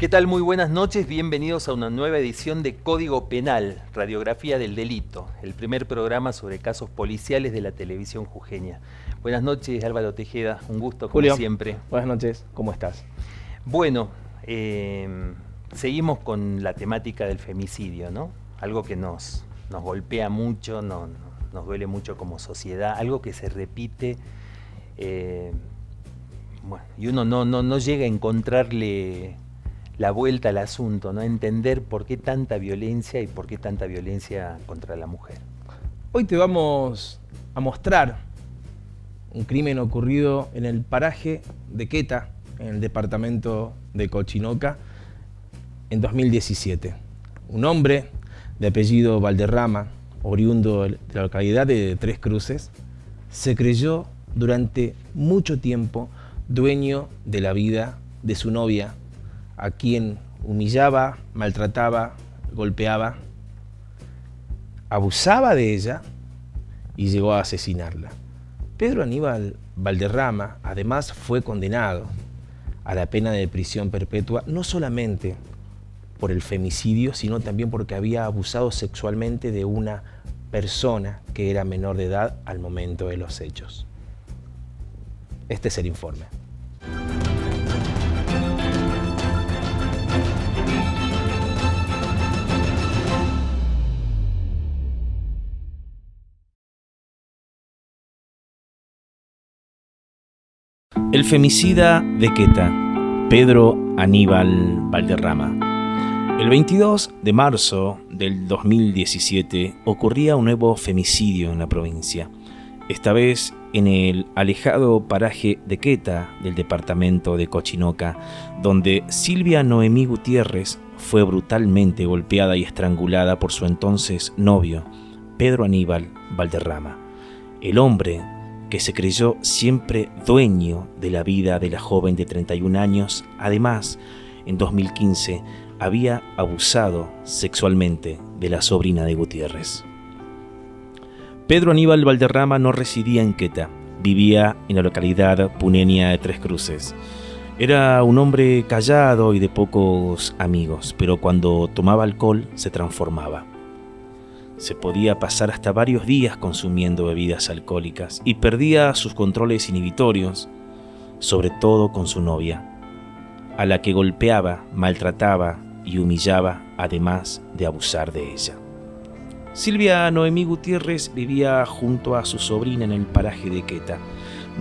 ¿Qué tal? Muy buenas noches, bienvenidos a una nueva edición de Código Penal, Radiografía del Delito, el primer programa sobre casos policiales de la televisión jujeña. Buenas noches, Álvaro Tejeda, un gusto como Julio, siempre. buenas noches, ¿cómo estás? Bueno, seguimos con la temática del femicidio, ¿no? Algo que nos golpea mucho, nos duele mucho como sociedad, algo que se repite, bueno, y uno no llega a encontrarle la vuelta al asunto, ¿no? Entender por qué tanta violencia y por qué tanta violencia contra la mujer. Hoy te vamos a mostrar un crimen ocurrido en el paraje de Queta, en el departamento de Cochinoca, en 2017. Un hombre de apellido Valderrama, oriundo de la localidad de Tres Cruces, se creyó durante mucho tiempo dueño de la vida de su novia, a quien humillaba, maltrataba, golpeaba, abusaba de ella y llegó a asesinarla. Pedro Aníbal Valderrama además fue condenado a la pena de prisión perpetua, no solamente por el femicidio, sino también porque había abusado sexualmente de una persona que era menor de edad al momento de los hechos. Este es el informe. El femicida de Queta, Pedro Aníbal Valderrama. El 22 de marzo del 2017 ocurría un nuevo femicidio en la provincia, esta vez en el alejado paraje de Queta del departamento de Cochinoca, donde Silvia Noemí Gutiérrez fue brutalmente golpeada y estrangulada por su entonces novio, Pedro Aníbal Valderrama, el hombre que se creyó siempre dueño de la vida de la joven de 31 años. Además, en 2015 había abusado sexualmente de la sobrina de Gutiérrez. Pedro Aníbal Valderrama no residía en Queta, vivía en la localidad puneña de Tres Cruces. Era un hombre callado y de pocos amigos, pero cuando tomaba alcohol se transformaba. Se podía pasar hasta varios días consumiendo bebidas alcohólicas y perdía sus controles inhibitorios, sobre todo con su novia, a la que golpeaba, maltrataba y humillaba, además de abusar de ella. Silvia Noemí Gutiérrez vivía junto a su sobrina en el paraje de Queta.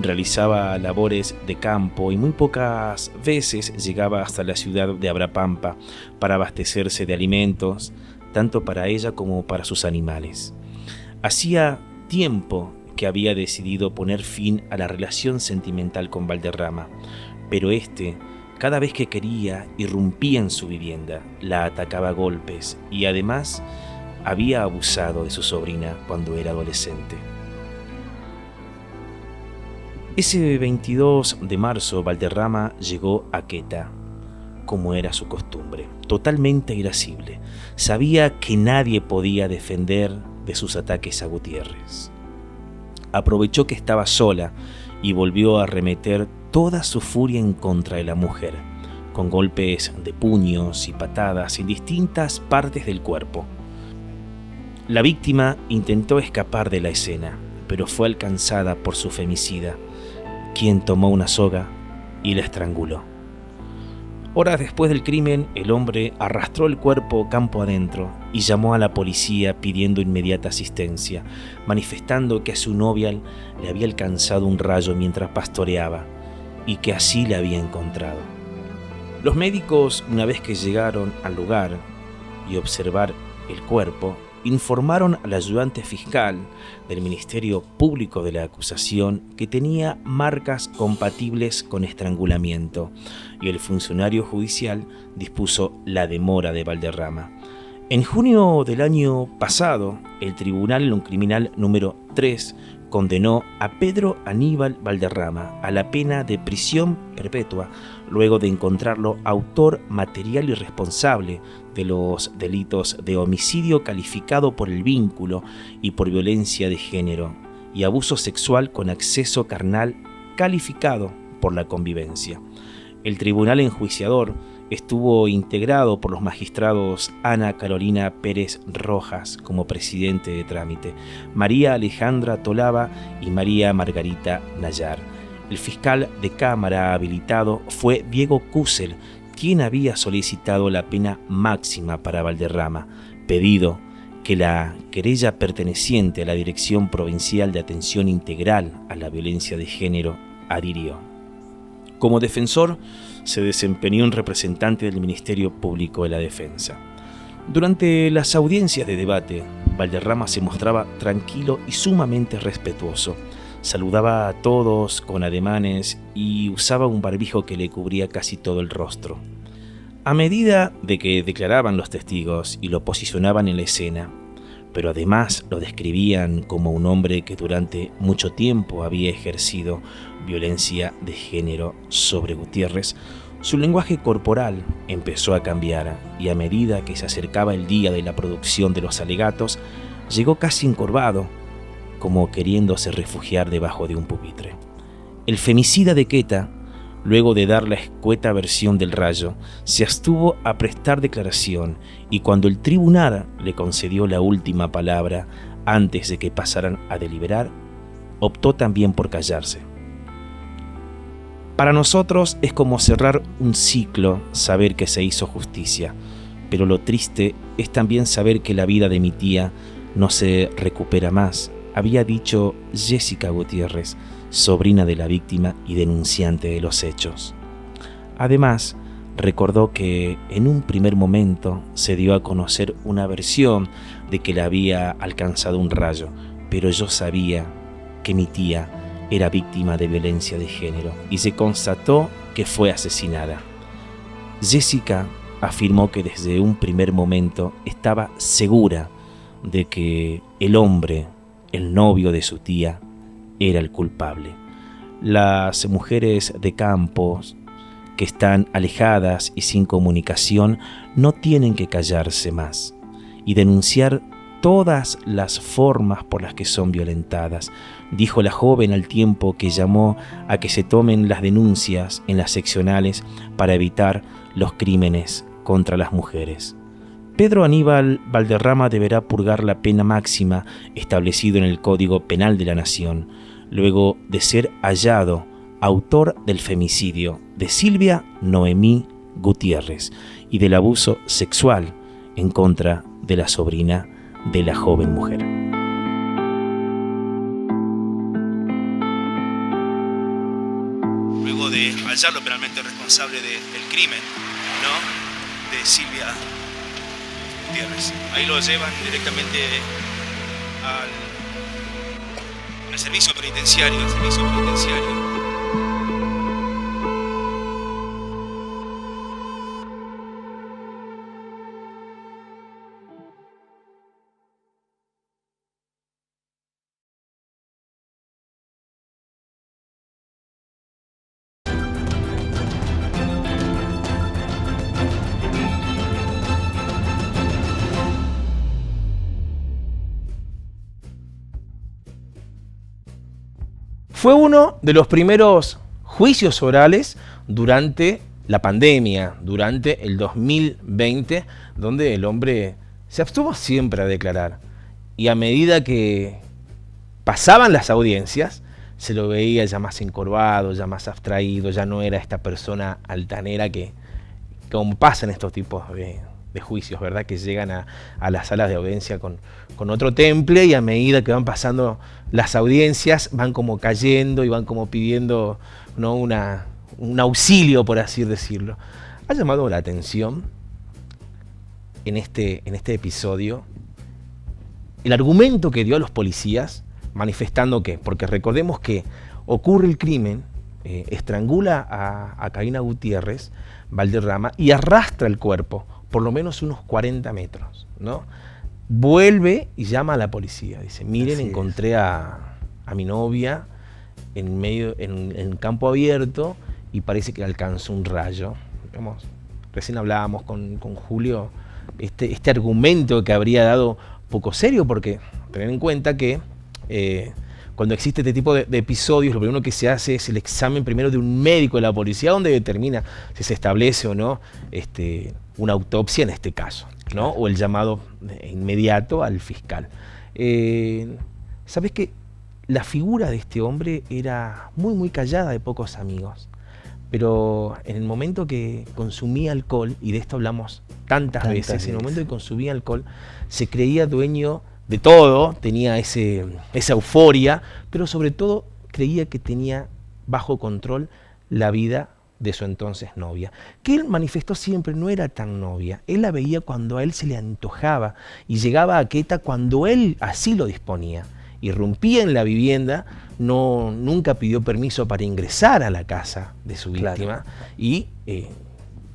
Realizaba labores de campo y muy pocas veces llegaba hasta la ciudad de Abrapampa para abastecerse de alimentos, tanto para ella como para sus animales. Hacía tiempo que había decidido poner fin a la relación sentimental con Valderrama, pero cada vez que quería, irrumpía en su vivienda, la atacaba a golpes y además había abusado de su sobrina cuando era adolescente. Ese 22 de marzo, Valderrama llegó a Queta, como era su costumbre, totalmente irascible. Sabía que nadie podía defender de sus ataques a Gutiérrez. Aprovechó que estaba sola y volvió a arremeter toda su furia en contra de la mujer, con golpes de puños y patadas en distintas partes del cuerpo. La víctima intentó escapar de la escena, pero fue alcanzada por su femicida, quien tomó una soga y la estranguló. Horas después del crimen, el hombre arrastró el cuerpo campo adentro y llamó a la policía pidiendo inmediata asistencia, manifestando que a su novia le había alcanzado un rayo mientras pastoreaba y que así la había encontrado. Los médicos, una vez que llegaron al lugar y observar el cuerpo, informaron al ayudante fiscal del Ministerio Público de la acusación que tenía marcas compatibles con estrangulamiento y el funcionario judicial dispuso la demora de Valderrama. En junio del año pasado, el Tribunal Criminal número 3 condenó a Pedro Aníbal Valderrama a la pena de prisión perpetua luego de encontrarlo autor material y responsable de los delitos de homicidio calificado por el vínculo y por violencia de género y abuso sexual con acceso carnal calificado por la convivencia. El tribunal enjuiciador estuvo integrado por los magistrados Ana Carolina Pérez Rojas como presidente de trámite, María Alejandra Tolaba y María Margarita Nayar. El fiscal de Cámara habilitado fue Diego Cusel, quien había solicitado la pena máxima para Valderrama, pedido que la querella perteneciente a la Dirección Provincial de Atención Integral a la Violencia de Género adhirió. Como defensor, se desempeñó un representante del Ministerio Público de la Defensa. Durante las audiencias de debate, Valderrama se mostraba tranquilo y sumamente respetuoso. Saludaba a todos con ademanes y usaba un barbijo que le cubría casi todo el rostro. A medida de que declaraban los testigos y lo posicionaban en la escena, pero además lo describían como un hombre que durante mucho tiempo había ejercido violencia de género sobre Gutiérrez, su lenguaje corporal empezó a cambiar y a medida que se acercaba el día de la producción de los alegatos, llegó casi encorvado, como queriéndose refugiar debajo de un pupitre. El femicida de Queta, luego de dar la escueta versión del Rayo, se abstuvo a prestar declaración y cuando el tribunal le concedió la última palabra antes de que pasaran a deliberar, optó también por callarse. Para nosotros es como cerrar un ciclo saber que se hizo justicia, pero lo triste es también saber que la vida de mi tía no se recupera más, había dicho Jessica Gutiérrez, sobrina de la víctima y denunciante de los hechos. Además, recordó que en un primer momento se dio a conocer una versión de que le había alcanzado un rayo, pero yo sabía que mi tía era víctima de violencia de género y se constató que fue asesinada. Jessica afirmó que desde un primer momento estaba segura de que el hombre, el novio de su tía, era el culpable. Las mujeres de campo que están alejadas y sin comunicación no tienen que callarse más y denunciar todas las formas por las que son violentadas, dijo la joven al tiempo que llamó a que se tomen las denuncias en las seccionales para evitar los crímenes contra las mujeres. Pedro Aníbal Valderrama deberá purgar la pena máxima establecido en el Código Penal de la Nación, luego de ser hallado autor del femicidio de Silvia Noemí Gutiérrez y del abuso sexual en contra de la sobrina de la joven mujer. Luego de hallarlo penalmente responsable del crimen, ¿no?, de Silvia Gutiérrez. Ahí lo llevan directamente al servicio penitenciario, Fue uno de los primeros juicios orales durante la pandemia, durante el 2020, donde el hombre se abstuvo siempre a declarar. Y a medida que pasaban las audiencias, se lo veía ya más encorvado, ya más abstraído, ya no era esta persona altanera que, como pasa en estos tipos de juicios, ¿verdad?, que llegan a las salas de audiencia con otro temple y a medida que van pasando las audiencias van como cayendo y van como pidiendo, ¿no?, un auxilio, por así decirlo. Ha llamado la atención en este episodio el argumento que dio a los policías manifestando que, porque recordemos que ocurre el crimen, estrangula a Karina Gutiérrez Valderrama y arrastra el cuerpo por lo menos unos 40 metros, ¿no? Vuelve y llama a la policía. Dice, miren, así encontré a mi novia en campo abierto y parece que alcanzó un rayo. Digamos, recién hablábamos con Julio este argumento que habría dado poco serio, porque tener en cuenta que cuando existe este tipo de episodios, lo primero que se hace es el examen primero de un médico de la policía, donde determina si se establece o no una autopsia en este caso, ¿no? O el llamado inmediato al fiscal. ¿Sabés qué? La figura de este hombre era muy, muy callada, de pocos amigos. Pero en el momento que consumía alcohol, y de esto hablamos tantas veces, en el momento que consumía alcohol, se creía dueño de todo, tenía esa euforia, pero sobre todo creía que tenía bajo control la vida de su entonces novia, que él manifestó siempre no era tan novia. Él la veía cuando a él se le antojaba y llegaba a Queta cuando él así lo disponía. Irrumpía en la vivienda, nunca pidió permiso para ingresar a la casa de su víctima, y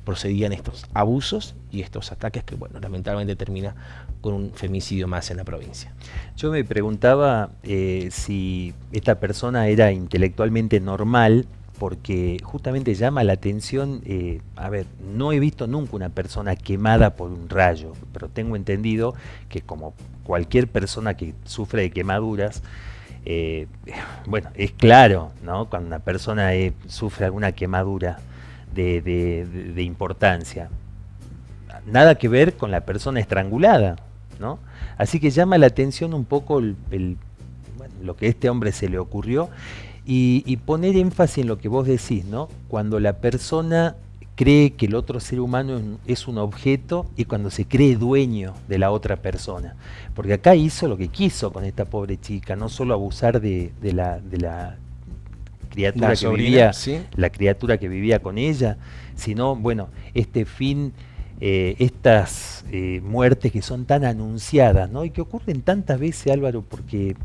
procedían estos abusos y estos ataques que, bueno, lamentablemente termina con un femicidio más en la provincia. Yo me preguntaba si esta persona era intelectualmente normal, porque justamente llama la atención, no he visto nunca una persona quemada por un rayo, pero tengo entendido que como cualquier persona que sufre de quemaduras, es claro, ¿no? Cuando una persona sufre alguna quemadura de importancia, nada que ver con la persona estrangulada, ¿no? Así que llama la atención un poco lo que a este hombre se le ocurrió, y poner énfasis en lo que vos decís, ¿no? Cuando la persona cree que el otro ser humano es un objeto, y cuando se cree dueño de la otra persona. Porque acá hizo lo que quiso con esta pobre chica, no solo abusar de la criatura que vivía, ¿sí? La criatura que vivía con ella, sino, estas muertes que son tan anunciadas, ¿no? Y que ocurren tantas veces, Álvaro, porque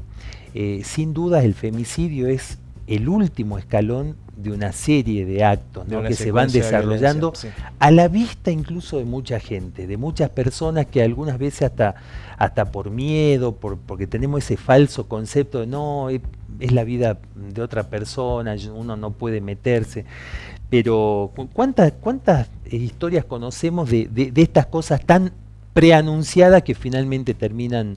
sin duda el femicidio es el último escalón de una serie de actos, ¿no? Que se van desarrollando a la vista incluso de mucha gente, de muchas personas que algunas veces hasta por miedo, porque tenemos ese falso concepto de no, es la vida de otra persona, uno no puede meterse. Pero ¿cuántas historias conocemos de estas cosas tan preanunciadas que finalmente terminan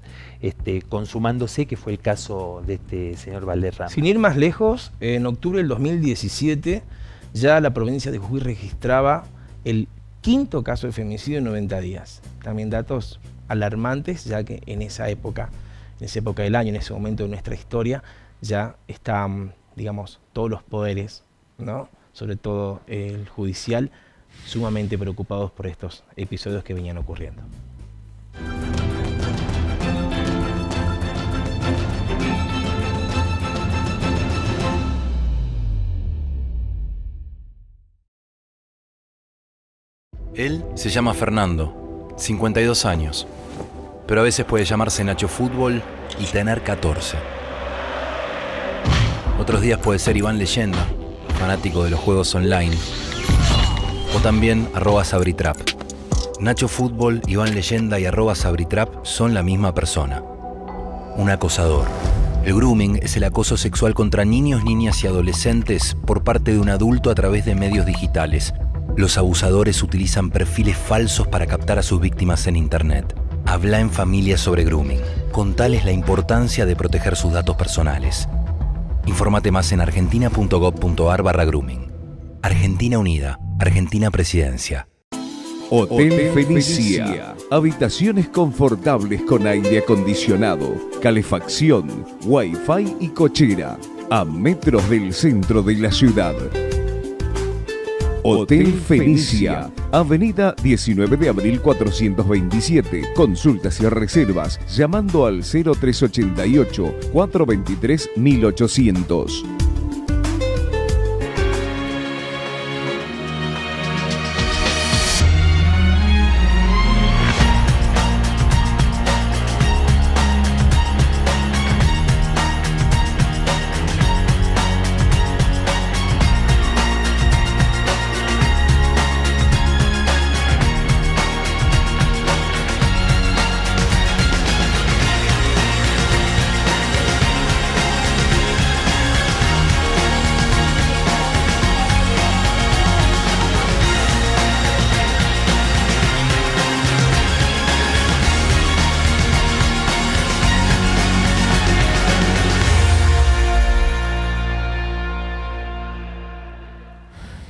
consumándose, que fue el caso de este señor Valderrama? Sin ir más lejos, en octubre del 2017 ya la provincia de Jujuy registraba el 5º caso de femicidio en 90 días. También datos alarmantes, ya que en esa época del año, en ese momento de nuestra historia, ya están, digamos, todos los poderes, ¿no? Sobre todo el judicial, sumamente preocupados por estos episodios que venían ocurriendo. Él se llama Fernando, 52 años, pero a veces puede llamarse Nacho Fútbol y tener 14. Otros días puede ser Iván Leyenda, fanático de los juegos online, o también @Sabritrap. Nacho Fútbol, Iván Leyenda y @Sabritrap son la misma persona, un acosador. El grooming es el acoso sexual contra niños, niñas y adolescentes por parte de un adulto a través de medios digitales. Los abusadores utilizan perfiles falsos para captar a sus víctimas en internet. Habla en familia sobre grooming. Contales la importancia de proteger sus datos personales. Infórmate más en argentina.gov.ar/grooming. Argentina Unida, Argentina Presidencia. Hotel Fenicia. Habitaciones confortables con aire acondicionado, calefacción, wifi y cochera. A metros del centro de la ciudad. Hotel Fenicia, Avenida 19 de Abril 427. Consultas y reservas llamando al 0388 423 1800.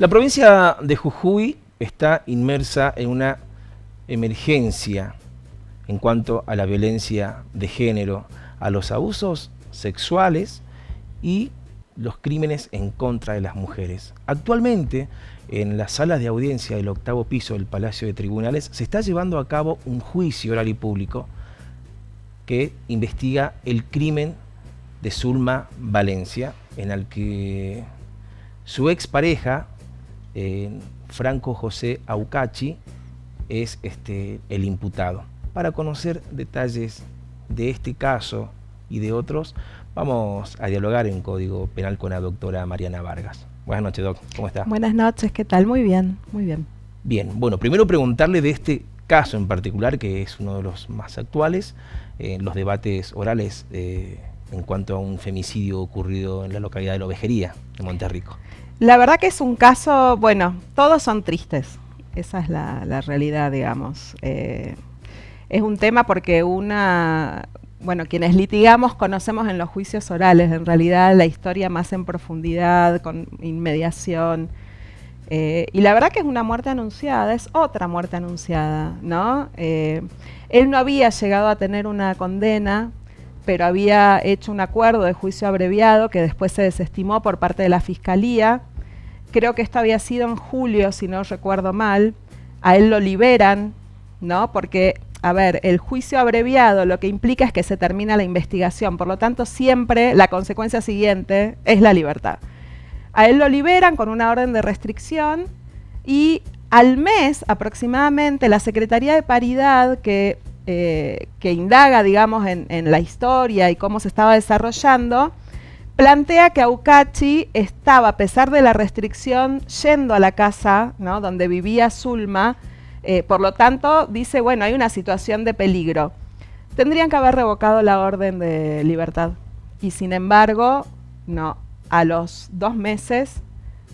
La provincia de Jujuy está inmersa en una emergencia en cuanto a la violencia de género, a los abusos sexuales y los crímenes en contra de las mujeres. Actualmente, en las salas de audiencia del 8º piso del Palacio de Tribunales, se está llevando a cabo un juicio oral y público que investiga el crimen de Zulma Valencia, en el que su expareja, Franco José Aucachi, es el imputado. Para conocer detalles de este caso y de otros, vamos a dialogar en Código Penal con la doctora Mariana Vargas. Buenas noches, doc. ¿Cómo está? Buenas noches, ¿qué tal? Muy bien, muy bien. Bien, bueno, primero preguntarle de este caso en particular, que es uno de los más actuales, los debates orales en cuanto a un femicidio ocurrido en la localidad de La Ovejería, de Monterrico. La verdad que es un caso, bueno, todos son tristes, esa es la realidad, digamos. Es un tema porque quienes litigamos conocemos en los juicios orales, en realidad la historia más en profundidad, con inmediación. Y la verdad que es una muerte anunciada, es otra muerte anunciada, ¿no? Él no había llegado a tener una condena, pero había hecho un acuerdo de juicio abreviado que después se desestimó por parte de la Fiscalía. Creo que esto había sido en julio, si no recuerdo mal. A él lo liberan, ¿no? Porque, a ver, el juicio abreviado lo que implica es que se termina la investigación, por lo tanto siempre la consecuencia siguiente es la libertad. A él lo liberan con una orden de restricción y al mes aproximadamente la Secretaría de Paridad que indaga, digamos, en la historia y cómo se estaba desarrollando, plantea que Aucachi estaba, a pesar de la restricción, yendo a la casa, ¿no?, donde vivía Zulma. Por lo tanto, dice, bueno, hay una situación de peligro. Tendrían que haber revocado la orden de libertad. Y sin embargo, no, a los 2 meses,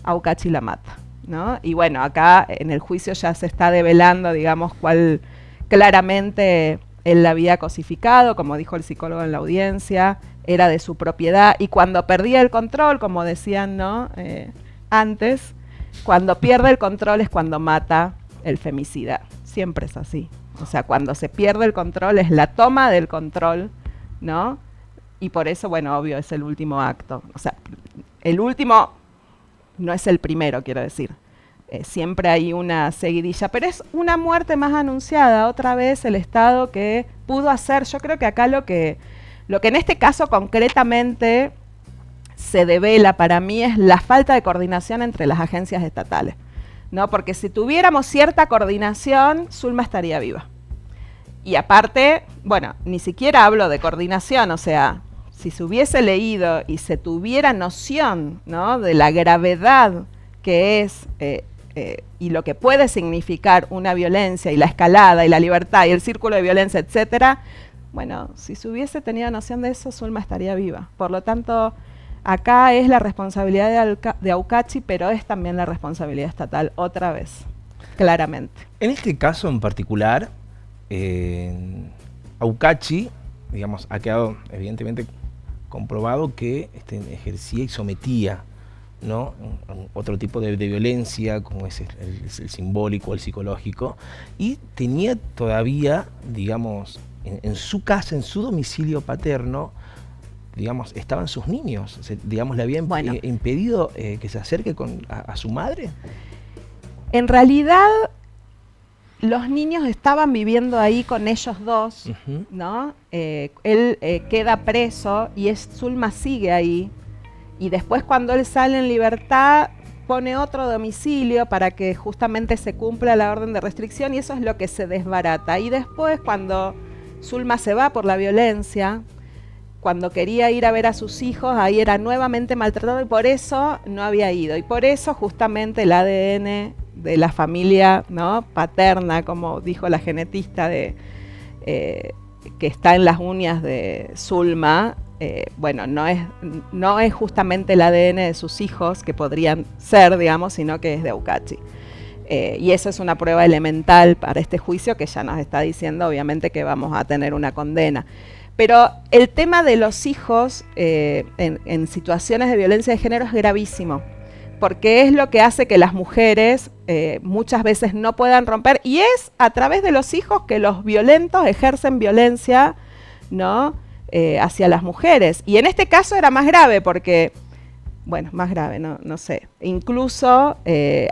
Aucachi la mata, ¿no? Y bueno, acá en el juicio ya se está develando, digamos, cuál claramente él la había cosificado, como dijo el psicólogo en la audiencia, era de su propiedad. Y cuando perdía el control, como decían, ¿no?, antes, cuando pierde el control es cuando mata el femicida. Siempre es así. O sea, cuando se pierde el control es la toma del control, ¿no? Y por eso, bueno, obvio, es el último acto. O sea, el último no es el primero, quiero decir. Siempre hay una seguidilla, pero es una muerte más anunciada. Otra vez el Estado que pudo hacer, yo creo que acá lo que en este caso concretamente se devela para mí es la falta de coordinación entre las agencias estatales, ¿no? Porque si tuviéramos cierta coordinación, Zulma estaría viva. Y aparte, bueno, ni siquiera hablo de coordinación, o sea, si se hubiese leído y se tuviera noción, ¿no?, de la gravedad que es y lo que puede significar una violencia y la escalada y la libertad y el círculo de violencia, etcétera, bueno, si se hubiese tenido noción de eso, Zulma estaría viva. Por lo tanto, acá es la responsabilidad de Aucachi, pero es también la responsabilidad estatal, otra vez, claramente. En este caso en particular, Aucachi, digamos, ha quedado evidentemente comprobado que ejercía y sometía, ¿no?, otro tipo de violencia, como es el simbólico, el psicológico, y tenía todavía, digamos, en su casa, en su domicilio paterno, digamos, estaban sus niños, o sea, digamos, le habían impedido que se acerque a su madre. En realidad, los niños estaban viviendo ahí con ellos dos, ¿no? Él queda preso y Zulma sigue ahí. Y después, cuando él sale en libertad, pone otro domicilio para que justamente se cumpla la orden de restricción, y eso es lo que se desbarata. Y después, cuando Zulma se va por la violencia, cuando quería ir a ver a sus hijos, ahí era nuevamente maltratado y por eso no había ido. Y por eso justamente el ADN de la familia, ¿no?, paterna, como dijo la genetista que está en las uñas de Zulma, bueno, no es justamente el ADN de sus hijos, que podrían ser, digamos, sino que es de Aucachi. Y eso es una prueba elemental para este juicio que ya nos está diciendo, obviamente, que vamos a tener una condena. Pero el tema de los hijos en situaciones de violencia de género es gravísimo, porque es lo que hace que las mujeres muchas veces no puedan romper, y es a través de los hijos que los violentos ejercen violencia, ¿no? Hacia las mujeres. Y en este caso era más grave porque, bueno, más grave, no sé, incluso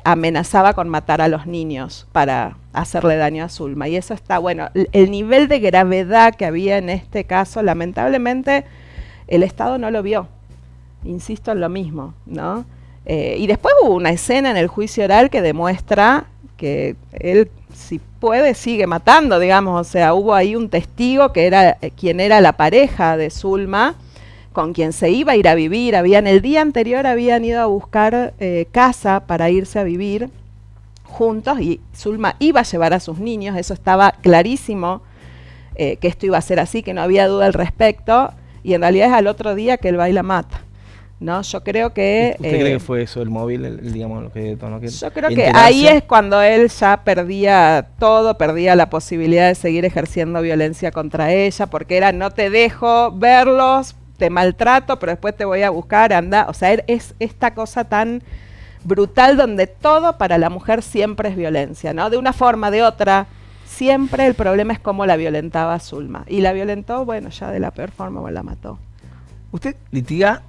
amenazaba con matar a los niños para hacerle daño a Zulma. Y eso está, bueno, el nivel de gravedad que había en este caso, lamentablemente, el Estado no lo vio. Insisto en lo mismo, ¿no? Y después hubo una escena en el juicio oral que demuestra que él, si puede, sigue matando, digamos. O sea, hubo ahí un testigo que era quien era la pareja de Zulma, con quien se iba a ir a vivir. El día anterior habían ido a buscar casa para irse a vivir juntos, y Zulma iba a llevar a sus niños. Eso estaba clarísimo, que esto iba a ser así, que no había duda al respecto, y en realidad es al otro día que él va y la mata. No, yo creo que... ¿Usted cree que fue eso, el móvil, digamos, lo que detonó? Yo creo que ahí es cuando él ya perdía todo, perdía la posibilidad de seguir ejerciendo violencia contra ella, porque era, no te dejo verlos, te maltrato, pero después te voy a buscar, anda. O sea, es esta cosa tan brutal donde todo para la mujer siempre es violencia, ¿no? De una forma, de otra, siempre el problema es cómo la violentaba a Zulma. Y la violentó, bueno, ya de la peor forma, o la mató. Usted litiga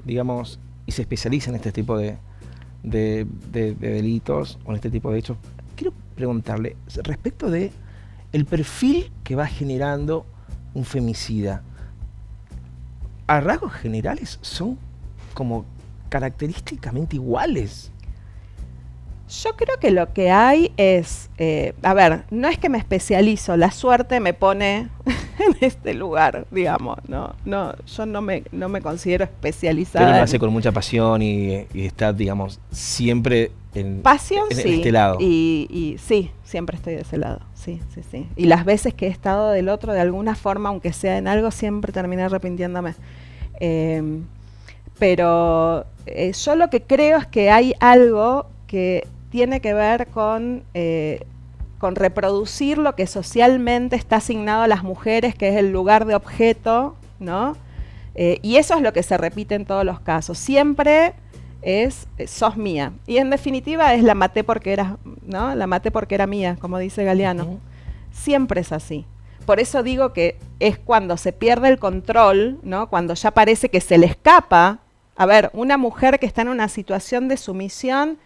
digamos, y se especializa en este tipo de delitos o en este tipo de hechos. Quiero preguntarle respecto de el perfil que va generando un femicida. A rasgos generales son como característicamente iguales. Yo creo que lo que hay es, a ver, no es que me especializo, la suerte me pone en este lugar, digamos, no, yo no me considero especializada. Pero lo hace con mucha pasión y está, digamos, siempre en este lado. Y sí, siempre estoy de ese lado, sí. Y las veces que he estado del otro, de alguna forma, aunque sea en algo, siempre terminé arrepintiéndome. Pero yo lo que creo es que hay algo que tiene que ver con reproducir lo que socialmente está asignado a las mujeres, que es el lugar de objeto, ¿no? Y eso es lo que se repite en todos los casos. Siempre es, sos mía. Y en definitiva es la maté porque era, ¿no? La maté porque era mía, como dice Galeano. Uh-huh. Siempre es así. Por eso digo que es cuando se pierde el control, ¿no? Cuando ya parece que se le escapa. A ver, una mujer que está en una situación de sumisión,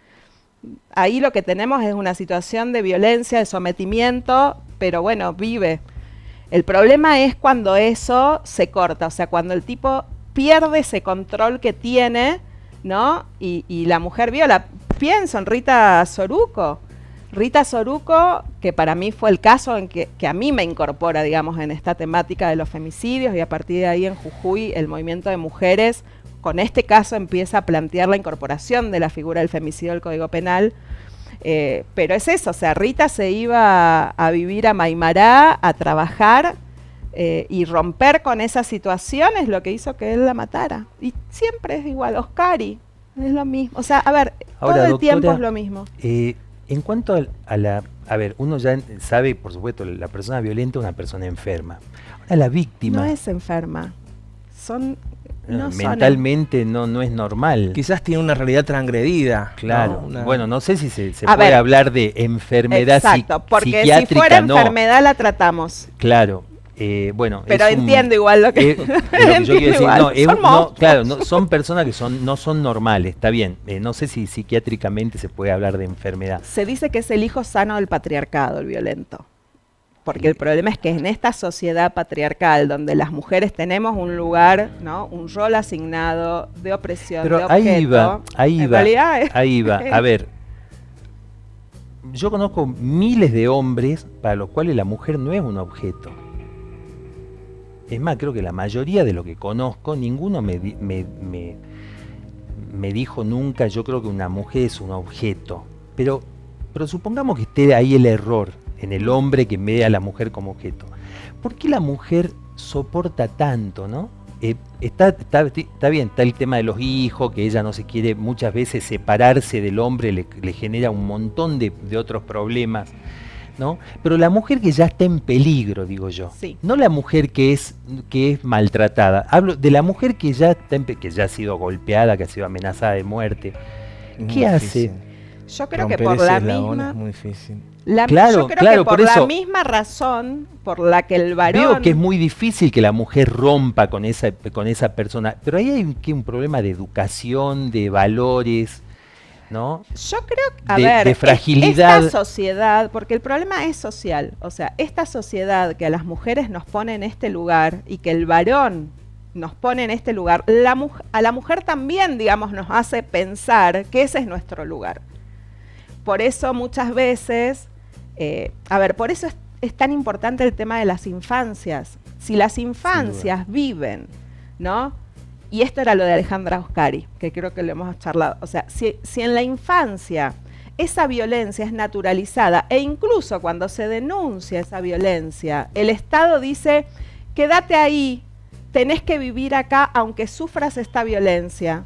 ahí lo que tenemos es una situación de violencia, de sometimiento, pero bueno, vive. El problema es cuando eso se corta, o sea, cuando el tipo pierde ese control que tiene, ¿no? Y la mujer viola. Pienso en Rita Soruco. Rita Soruco, que para mí fue el caso en que a mí me incorpora, digamos, en esta temática de los femicidios, y a partir de ahí en Jujuy el movimiento de mujeres con este caso empieza a plantear la incorporación de la figura del femicidio al Código Penal. Pero es eso, o sea, Rita se iba a vivir a Maimará, a trabajar, y romper con esa situación es lo que hizo que él la matara. Y siempre es igual, Oscari, es lo mismo. O sea, a ver, ahora, todo el doctora, tiempo es lo mismo. En cuanto a la... A ver, uno ya sabe, por supuesto, la persona violenta es una persona enferma. Ahora la víctima... No es enferma, son... mentalmente no es normal. Quizás tiene una realidad transgredida. Claro. ¿No? Bueno, no sé si se puede hablar de enfermedad exacto, porque psiquiátrica. Si fuera enfermedad la tratamos. Claro. Bueno, pero entiendo igual lo que, lo que yo quiero decir. Claro, son personas que no son normales, está bien. No sé si psiquiátricamente se puede hablar de enfermedad. Se dice que es el hijo sano del patriarcado, el violento. Porque el problema es que en esta sociedad patriarcal, donde las mujeres tenemos un lugar, ¿no? Un rol asignado de opresión, pero de objeto. Ahí va. A ver, yo conozco miles de hombres para los cuales la mujer no es un objeto. Es más, creo que la mayoría de lo que conozco, ninguno me dijo nunca, yo creo que una mujer es un objeto. Pero supongamos que esté ahí el error, en el hombre que ve a la mujer como objeto. ¿Por qué la mujer soporta tanto, no? Está bien, está el tema de los hijos, que ella no se quiere muchas veces separarse del hombre, le genera un montón de otros problemas. ¿no? Pero la mujer que ya está en peligro, digo yo. Sí. No la mujer que es maltratada. Hablo de la mujer que ya que ya ha sido golpeada, que ha sido amenazada de muerte. ¿Qué hace? Yo creo Romper que por ese la eslabón misma... es muy difícil. Yo creo que por la eso, misma razón por la que el varón... Veo que es muy difícil que la mujer rompa con esa persona, pero ahí hay un problema de educación, de valores, ¿no? Yo creo, de fragilidad. Esta sociedad, porque el problema es social, o sea, esta sociedad que a las mujeres nos pone en este lugar y que el varón nos pone en este lugar, a la mujer también, digamos, nos hace pensar que ese es nuestro lugar. Por eso muchas veces... por eso es tan importante el tema de las infancias. Si las infancias viven, ¿no? Y esto era lo de Alejandra Oscari, que creo que lo hemos charlado. O sea, si en la infancia esa violencia es naturalizada, e incluso cuando se denuncia esa violencia, el Estado dice, quédate ahí, tenés que vivir acá aunque sufras esta violencia.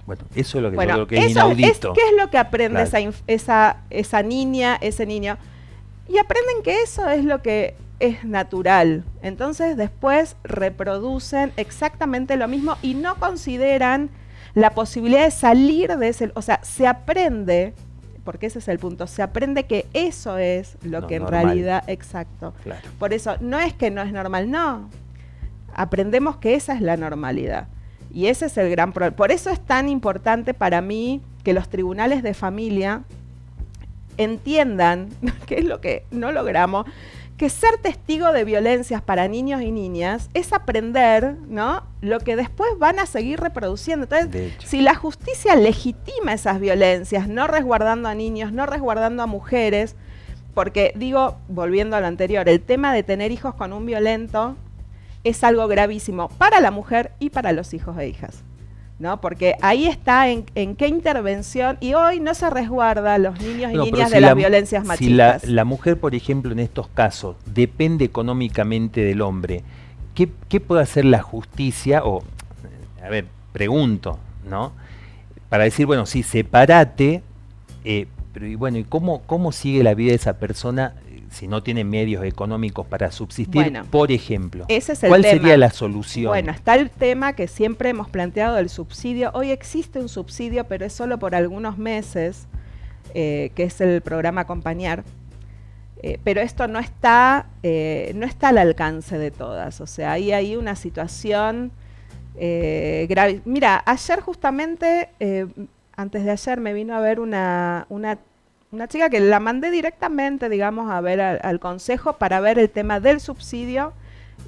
Bueno, eso es lo que yo creo que es inaudito. ¿Qué es lo que aprende Claro. esa niña, ese niño? Y aprenden que eso es lo que es natural. Entonces después reproducen exactamente lo mismo y no consideran la posibilidad de salir de ese... O sea, se aprende, porque ese es el punto, se aprende que eso es lo que en normal. realidad... Exacto. Claro. Por eso, no es que no es normal, no. Aprendemos que esa es la normalidad. Y ese es el gran problema. Por eso es tan importante para mí que los tribunales de familia entiendan, que es lo que no logramos, que ser testigo de violencias para niños y niñas es aprender, ¿no?, lo que después van a seguir reproduciendo. Entonces, si la justicia legitima esas violencias, no resguardando a niños, no resguardando a mujeres, porque digo, volviendo a lo anterior, el tema de tener hijos con un violento es algo gravísimo para la mujer y para los hijos e hijas, ¿no? Porque ahí está en qué intervención, y hoy no se resguarda a los niños y niñas de las violencias machistas. Si la mujer, por ejemplo, en estos casos, depende económicamente del hombre, ¿qué puede hacer la justicia? O, a ver, pregunto, ¿no? Para decir, bueno, sí, sepárate, pero y bueno, ¿y cómo sigue la vida de esa persona si no tiene medios económicos para subsistir, bueno, por ejemplo? Ese es el ¿Cuál tema. sería la solución? Bueno, está el tema que siempre hemos planteado del subsidio. Hoy existe un subsidio, pero es solo por algunos meses, que es el programa Acompañar. Pero esto no está al alcance de todas. O sea, ahí hay una situación grave. Mira, ayer justamente, antes de ayer, me vino a ver una chica que la mandé directamente, digamos, a ver al consejo para ver el tema del subsidio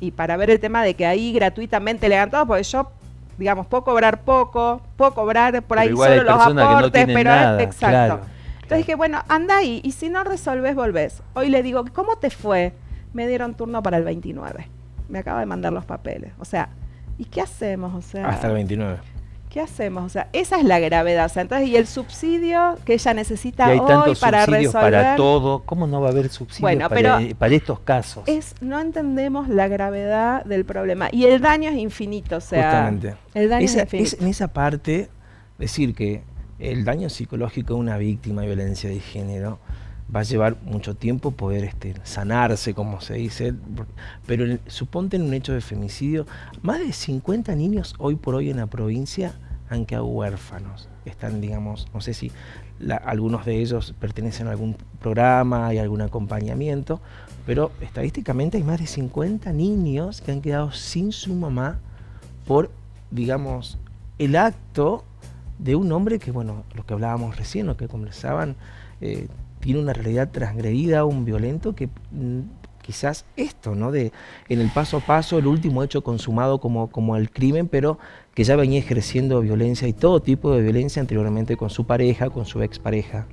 y para ver el tema de que ahí gratuitamente le dan todo, porque yo, digamos, puedo cobrar por Pero ahí igual solo hay los personas que no aportes, tienen pero nada, exacto. claro, Entonces dije, bueno, anda ahí, y si no resolves, volvés. Hoy le digo, ¿cómo te fue? Me dieron turno para el 29. Me acaba de mandar los papeles. O sea, ¿y qué hacemos? O sea, hasta el 29. ¿qué hacemos? O sea, esa es la gravedad. O sea, entonces, y el subsidio que ella necesita y hay hoy tantos para subsidios resolver. para todo, ¿cómo no va a haber subsidios Bueno, para estos casos? No entendemos la gravedad del problema. Y el daño es infinito, o sea, justamente. El daño es infinito. En esa parte, decir que el daño psicológico de una víctima de violencia de género va a llevar mucho tiempo poder sanarse, como se dice, pero suponte en un hecho de femicidio, más de 50 niños hoy por hoy en la provincia han quedado huérfanos. Están, digamos, no sé si algunos de ellos pertenecen a algún programa, hay algún acompañamiento, pero estadísticamente hay más de 50 niños que han quedado sin su mamá por, digamos, el acto de un hombre que, bueno, lo que hablábamos recién, lo que conversaban, tiene una realidad transgredida, un violento que quizás esto, ¿no? En el paso a paso, el último hecho consumado como el crimen, pero que ya venía ejerciendo violencia y todo tipo de violencia anteriormente con su pareja, con su expareja.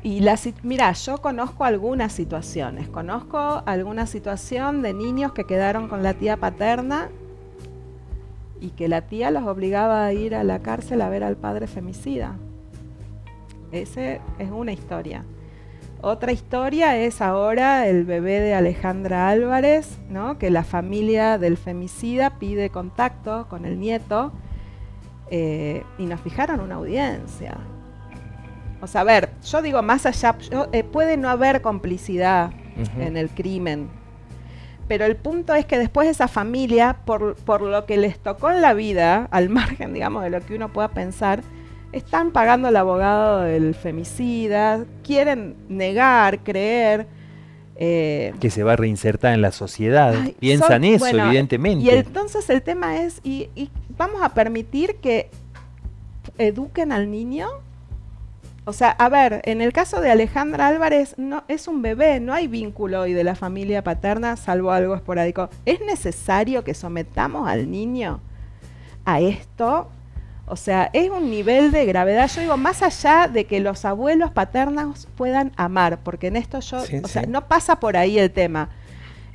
Y mira, yo conozco algunas situaciones. Conozco alguna situación de niños que quedaron con la tía paterna y que la tía los obligaba a ir a la cárcel a ver al padre femicida. Ese es una historia. Otra historia es ahora el bebé de Alejandra Álvarez, ¿no? Que la familia del femicida pide contacto con el nieto y nos fijaron una audiencia. O sea, a ver, yo digo más allá, puede no haber complicidad en el crimen, pero el punto es que después esa familia, por lo que les tocó en la vida, al margen, digamos, de lo que uno pueda pensar, están pagando al abogado del femicida, quieren negar, creer. Que se va a reinsertar en la sociedad. Piensan eso, bueno, evidentemente. Y entonces el tema es, ¿y vamos a permitir que eduquen al niño? O sea, a ver, en el caso de Alejandra Álvarez, no es un bebé, no hay vínculo hoy de la familia paterna, salvo algo esporádico. ¿Es necesario que sometamos al niño a esto? O sea, es un nivel de gravedad, yo digo, más allá de que los abuelos paternos puedan amar, porque en esto yo, o sea, no pasa por ahí el tema.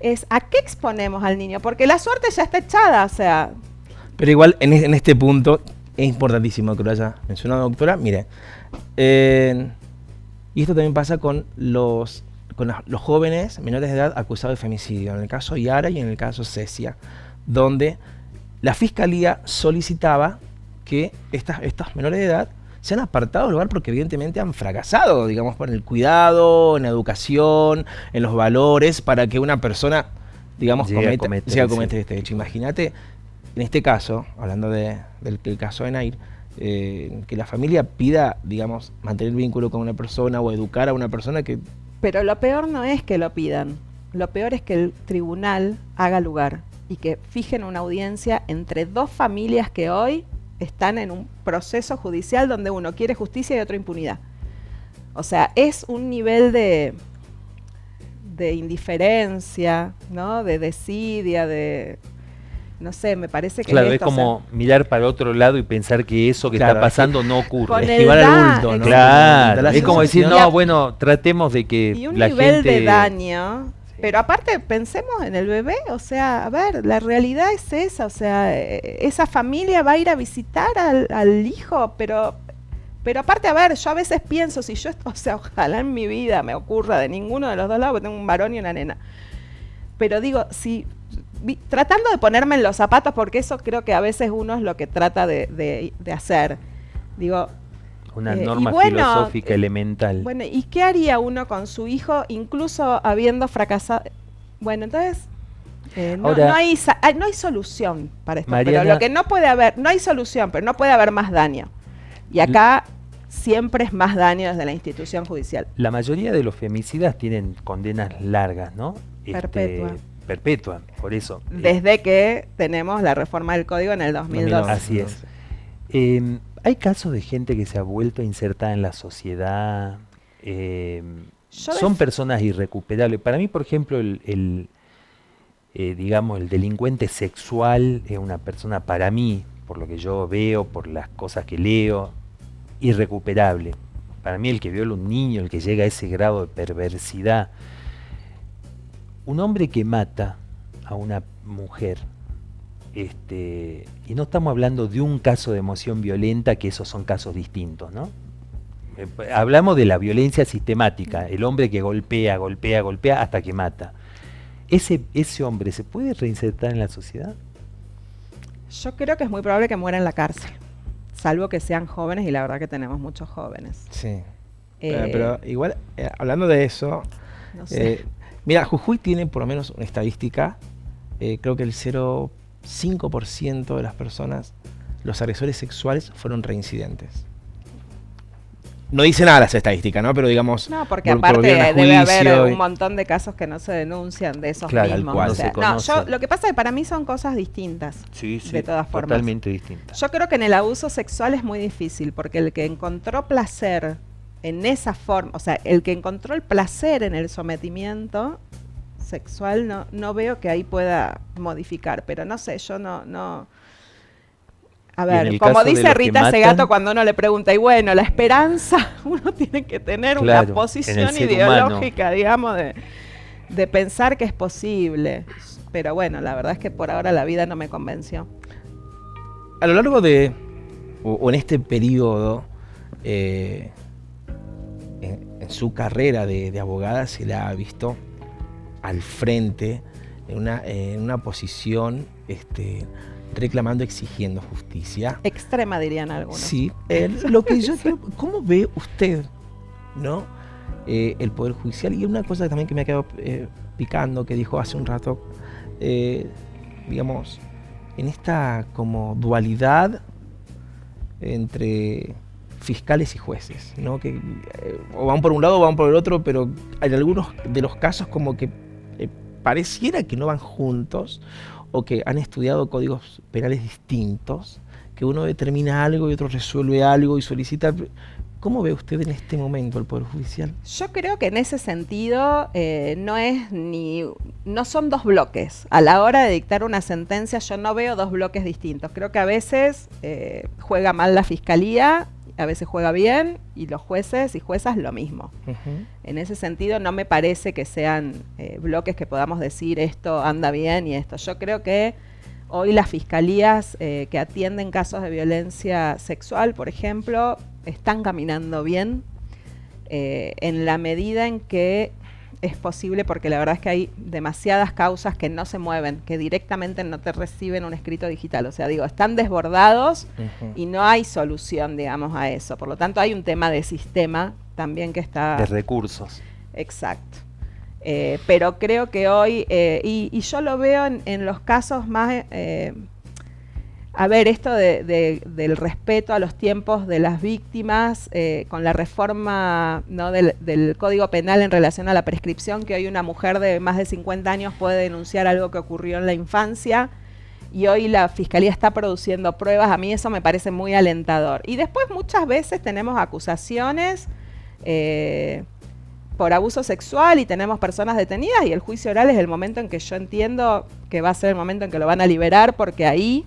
Es, ¿a qué exponemos al niño? Porque la suerte ya está echada, o sea. Pero igual, en este punto, es importantísimo que lo haya mencionado, doctora. Mire, y esto también pasa con los jóvenes menores de edad acusados de femicidio, en el caso Yara y en el caso Cecia, donde la Fiscalía solicitaba que estos menores de edad se han apartado del lugar porque evidentemente han fracasado, digamos, por el cuidado, en la educación, en los valores, para que una persona, digamos, llegue a cometer este hecho. Imagínate, en este caso, hablando del caso de Nair, que la familia pida, digamos, mantener vínculo con una persona o educar a una persona que... Pero lo peor no es que lo pidan, lo peor es que el tribunal haga lugar y que fijen una audiencia entre dos familias que hoy están en un proceso judicial donde uno quiere justicia y otro impunidad. O sea, es un nivel de indiferencia, ¿no? De desidia, de... No sé, me parece que... Claro, es como mirar para otro lado y pensar que eso que está pasando no ocurre. Esquivar al bulto, ¿no? Claro, es como decir, no, bueno, tratemos de que y un la nivel gente... de daño... Pero aparte pensemos en el bebé, o sea, a ver, la realidad es esa, o sea, esa familia va a ir a visitar al hijo, pero aparte, a ver, yo a veces pienso, si yo, o sea, ojalá en mi vida me ocurra de ninguno de los dos lados, porque tengo un varón y una nena, pero digo, si tratando de ponerme en los zapatos, porque eso creo que a veces uno es lo que trata de hacer, digo... Una norma filosófica elemental. Bueno, ¿y qué haría uno con su hijo, incluso habiendo fracasado? Bueno, entonces, ahora, no hay solución para esto. Mariana, pero lo que no puede haber, no hay solución, pero no puede haber más daño. Y acá siempre es más daño desde la institución judicial. La mayoría de los femicidas tienen condenas largas, ¿no? Perpetua, por eso. Desde que tenemos la reforma del Código en el 2012. Así es. ¿Hay casos de gente que se ha vuelto a insertar en la sociedad? ¿Son personas irrecuperables? Para mí, por ejemplo, digamos, el delincuente sexual es una persona, para mí, por lo que yo veo, por las cosas que leo, irrecuperable. Para mí, el que viola a un niño, el que llega a ese grado de perversidad. Un hombre que mata a una mujer, y no estamos hablando de un caso de emoción violenta, que esos son casos distintos, ¿no? Hablamos de la violencia sistemática, el hombre que golpea hasta que mata. ¿Ese hombre se puede reinsertar en la sociedad? Yo creo que es muy probable que muera en la cárcel, salvo que sean jóvenes, y la verdad que tenemos muchos jóvenes. Sí, pero igual, hablando de eso, no sé. Mira, Jujuy tiene por lo menos una estadística, creo que el 0,5% de las personas, los agresores sexuales, fueron reincidentes. No dice nada las estadísticas, ¿no? Pero digamos... No, porque aparte debe haber un montón de casos que no se denuncian de esos mismos. Cual, o sea, lo que pasa es que para mí son cosas distintas. Sí, de todas formas. Totalmente distintas. Yo creo que en el abuso sexual es muy difícil, porque el que encontró placer en esa forma, o sea, el que encontró el placer en el sometimiento sexual, no veo que ahí pueda modificar, pero no sé, yo no... A ver, como dice Rita Segato cuando uno le pregunta, y bueno, la esperanza, uno tiene que tener una posición ideológica, digamos, de pensar que es posible. Pero bueno, la verdad es que por ahora la vida no me convenció. A lo largo o en este periodo, en su carrera de abogada, se la ha visto al frente, en una posición... reclamando, exigiendo justicia. Extrema, dirían algunos. Sí. Lo que yo creo, ¿cómo ve usted ¿no? El Poder Judicial. Y una cosa también que me ha quedado picando, que dijo hace un rato, digamos, en esta como dualidad entre fiscales y jueces, ¿no? Que o van por un lado o van por el otro, pero en algunos de los casos como que pareciera que no van juntos, o que han estudiado códigos penales distintos, que uno determina algo y otro resuelve algo y solicita. ¿Cómo ve usted en este momento el Poder Judicial? Yo creo que en ese sentido no son dos bloques. A la hora de dictar una sentencia yo no veo dos bloques distintos. Creo que a veces juega mal la Fiscalía, a veces juega bien, y los jueces y juezas lo mismo. En ese sentido no me parece que sean bloques que podamos decir esto anda bien y esto. Yo creo que hoy las fiscalías que atienden casos de violencia sexual, por ejemplo, están caminando bien en la medida en que es posible, porque la verdad es que hay demasiadas causas que no se mueven, que directamente no te reciben un escrito digital. O sea, digo, están desbordados y no hay solución, digamos, a eso. Por lo tanto, hay un tema de sistema también que está... De recursos. Exacto. Pero creo que hoy, y yo lo veo en los casos más... a ver, esto del respeto a los tiempos de las víctimas, con la reforma, ¿no?, del Código Penal en relación a la prescripción, que hoy una mujer de más de 50 años puede denunciar algo que ocurrió en la infancia, y hoy la Fiscalía está produciendo pruebas. A mí eso me parece muy alentador. Y después muchas veces tenemos acusaciones por abuso sexual y tenemos personas detenidas, y el juicio oral es el momento en que yo entiendo que va a ser el momento en que lo van a liberar, porque ahí,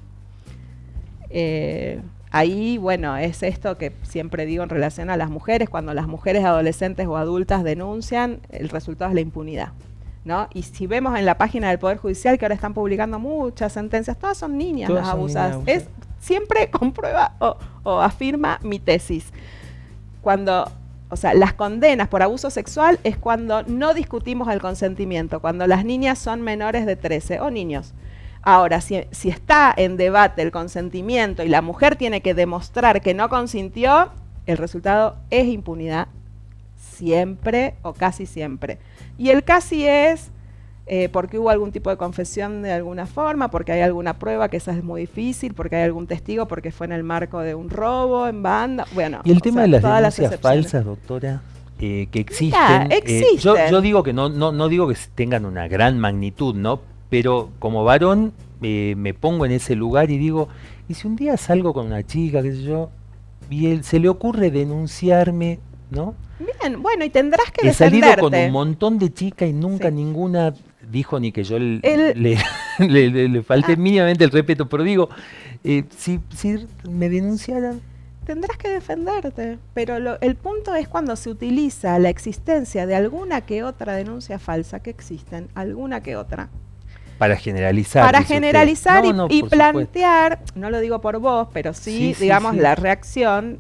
bueno, es esto que siempre digo en relación a las mujeres: cuando las mujeres adolescentes o adultas denuncian, el resultado es la impunidad, ¿no? Y si vemos en la página del Poder Judicial, que ahora están publicando muchas sentencias, todas son niñas las abusadas. Es siempre comprueba o afirma mi tesis. O sea, las condenas por abuso sexual es cuando no discutimos el consentimiento, cuando las niñas son menores de 13 o niños. Ahora, si está en debate el consentimiento y la mujer tiene que demostrar que no consintió, el resultado es impunidad siempre o casi siempre. Y el casi es porque hubo algún tipo de confesión de alguna forma, porque hay alguna prueba, que esa es muy difícil, porque hay algún testigo, porque fue en el marco de un robo en banda. Bueno, y el tema de las denuncias falsas, doctora, que existen. Mira, existen. Yo digo que no digo que tengan una gran magnitud, ¿no? Pero como varón me pongo en ese lugar y digo, ¿y si un día salgo con una chica, qué sé yo, y se le ocurre denunciarme, ¿no? Bien, bueno, y tendrás que defenderte. He salido con un montón de chicas y nunca ninguna dijo ni que yo le falté mínimamente el respeto, pero digo, si me denunciaran... Tendrás que defenderte, pero el punto es cuando se utiliza la existencia de alguna que otra denuncia falsa, que existen, alguna que otra. Para generalizar. Para generalizar y plantear, no lo digo por vos, pero sí, digamos, la reacción,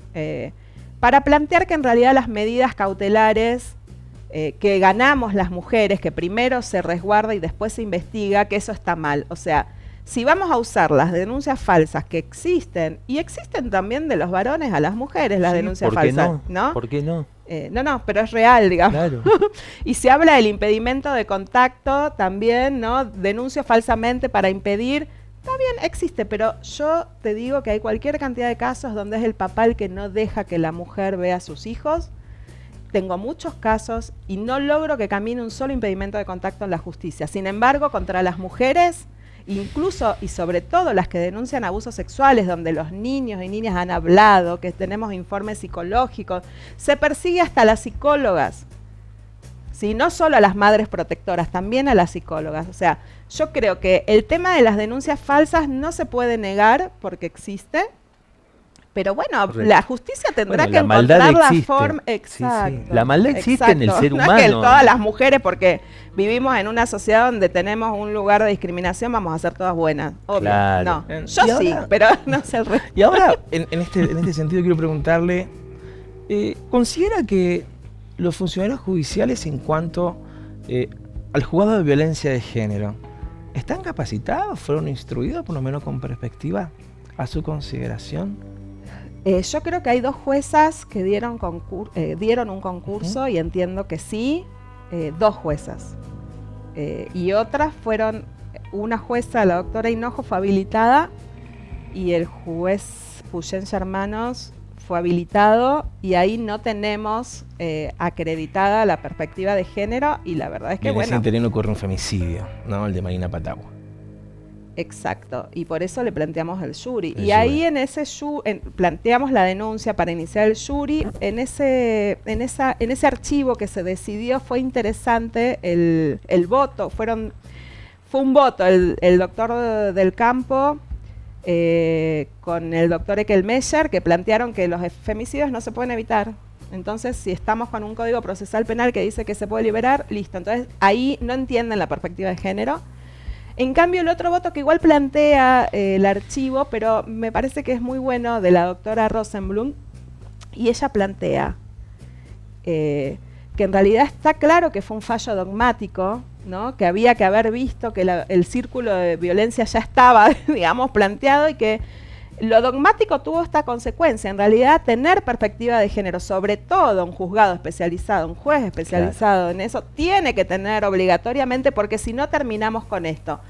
para plantear que en realidad las medidas cautelares que ganamos las mujeres, que primero se resguarda y después se investiga, que eso está mal. O sea, si vamos a usar las denuncias falsas que existen, y existen también de los varones a las mujeres las denuncias falsas, ¿no? ¿Por qué no? No, pero es real, digamos. Claro. Y se habla del impedimento de contacto también, ¿no? Denuncio falsamente para impedir. Está bien, existe, pero yo te digo que hay cualquier cantidad de casos donde es el papá el que no deja que la mujer vea a sus hijos. Tengo muchos casos y no logro que camine un solo impedimento de contacto en la justicia. Sin embargo, contra las mujeres, incluso y sobre todo las que denuncian abusos sexuales, donde los niños y niñas han hablado, que tenemos informes psicológicos, se persigue hasta a las psicólogas. Sí, no solo a las madres protectoras, también a las psicólogas. O sea, yo creo que el tema de las denuncias falsas no se puede negar porque existe, pero bueno, correcto. La justicia tendrá que encontrar la forma. Exacto. Sí. La maldad existe en el ser humano. No es que todas las mujeres, porque vivimos en una sociedad donde tenemos un lugar de discriminación, vamos a ser todas buenas. Obvio. Claro. No. Yo sí, pero no sé el resto. Y ahora, en este sentido, quiero preguntarle, ¿considera que los funcionarios judiciales, en cuanto al juzgado de violencia de género, están capacitados, fueron instruidos, por lo menos con perspectiva, a su consideración? Yo creo que hay 2 juezas que dieron un concurso, y entiendo que sí, 2 juezas. Y otras fueron, una jueza, la doctora Hinojo, fue habilitada, y el juez Puyencha Hermanos fue habilitado, y ahí no tenemos acreditada la perspectiva de género, y la verdad es que en ese interín ocurre un femicidio, ¿no? El de Marina Patagua. Exacto, y por eso le planteamos el jury. Ahí en ese planteamos la denuncia para iniciar el jury. En ese archivo que se decidió fue interesante el voto. Fue un voto el doctor del campo con el doctor Eckelmeyer, que plantearon que los femicidios no se pueden evitar. Entonces, si estamos con un código procesal penal que dice que se puede liberar, listo. Entonces, ahí no entienden la perspectiva de género. En cambio, el otro voto que igual plantea el archivo, pero me parece que es muy bueno, de la doctora Rosenblum, y ella plantea que en realidad está claro que fue un fallo dogmático, ¿no? Que había que haber visto que el círculo de violencia ya estaba, digamos, planteado, y que lo dogmático tuvo esta consecuencia. En realidad, tener perspectiva de género, sobre todo un juzgado especializado, un juez especializado en eso, tiene que tener obligatoriamente, porque si no terminamos con esto.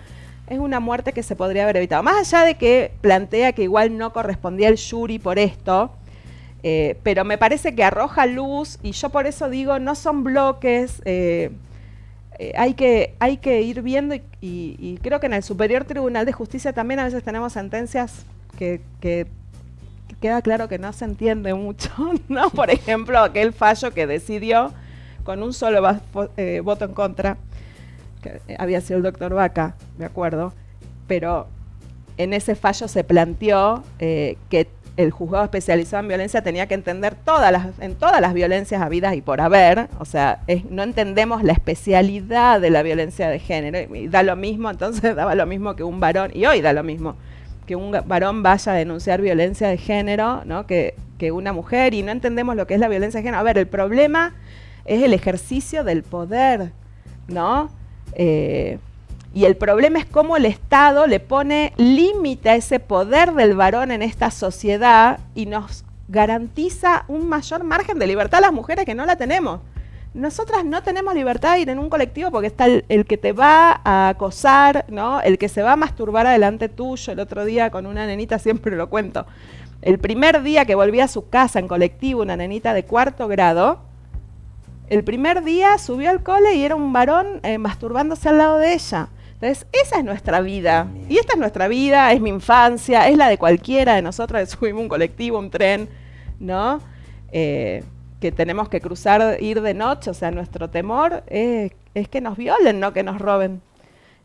Es una muerte que se podría haber evitado. Más allá de que plantea que igual no correspondía el jury por esto, pero me parece que arroja luz, y yo por eso digo, no son bloques, hay que ir viendo, y creo que en el Superior Tribunal de Justicia también a veces tenemos sentencias que queda claro que no se entiende mucho, ¿no? Por ejemplo, aquel fallo que decidió con un solo voto en contra, que había sido el doctor Vaca, me acuerdo, pero en ese fallo se planteó que el juzgado especializado en violencia tenía que entender todas las violencias habidas y por haber, o sea, no entendemos la especialidad de la violencia de género, y da lo mismo, entonces daba lo mismo que un varón, y hoy da lo mismo, que un varón vaya a denunciar violencia de género, ¿no? que una mujer, y no entendemos lo que es la violencia de género. A ver, el problema es el ejercicio del poder, ¿no? Y el problema es cómo el Estado le pone límite a ese poder del varón en esta sociedad y nos garantiza un mayor margen de libertad a las mujeres que no la tenemos. Nosotras no tenemos libertad de ir en un colectivo porque está el que te va a acosar, ¿no? El que se va a masturbar adelante tuyo. El otro día con una nenita, siempre lo cuento, el primer día que volví a su casa en colectivo, una nenita de 4º grado, el primer día subió al cole y era un varón masturbándose al lado de ella. Entonces, esa es nuestra vida. Y esta es nuestra vida, es mi infancia, es la de cualquiera de nosotras que subimos un colectivo, un tren, ¿no? Que tenemos que cruzar, ir de noche, o sea, nuestro temor es que nos violen, no que nos roben.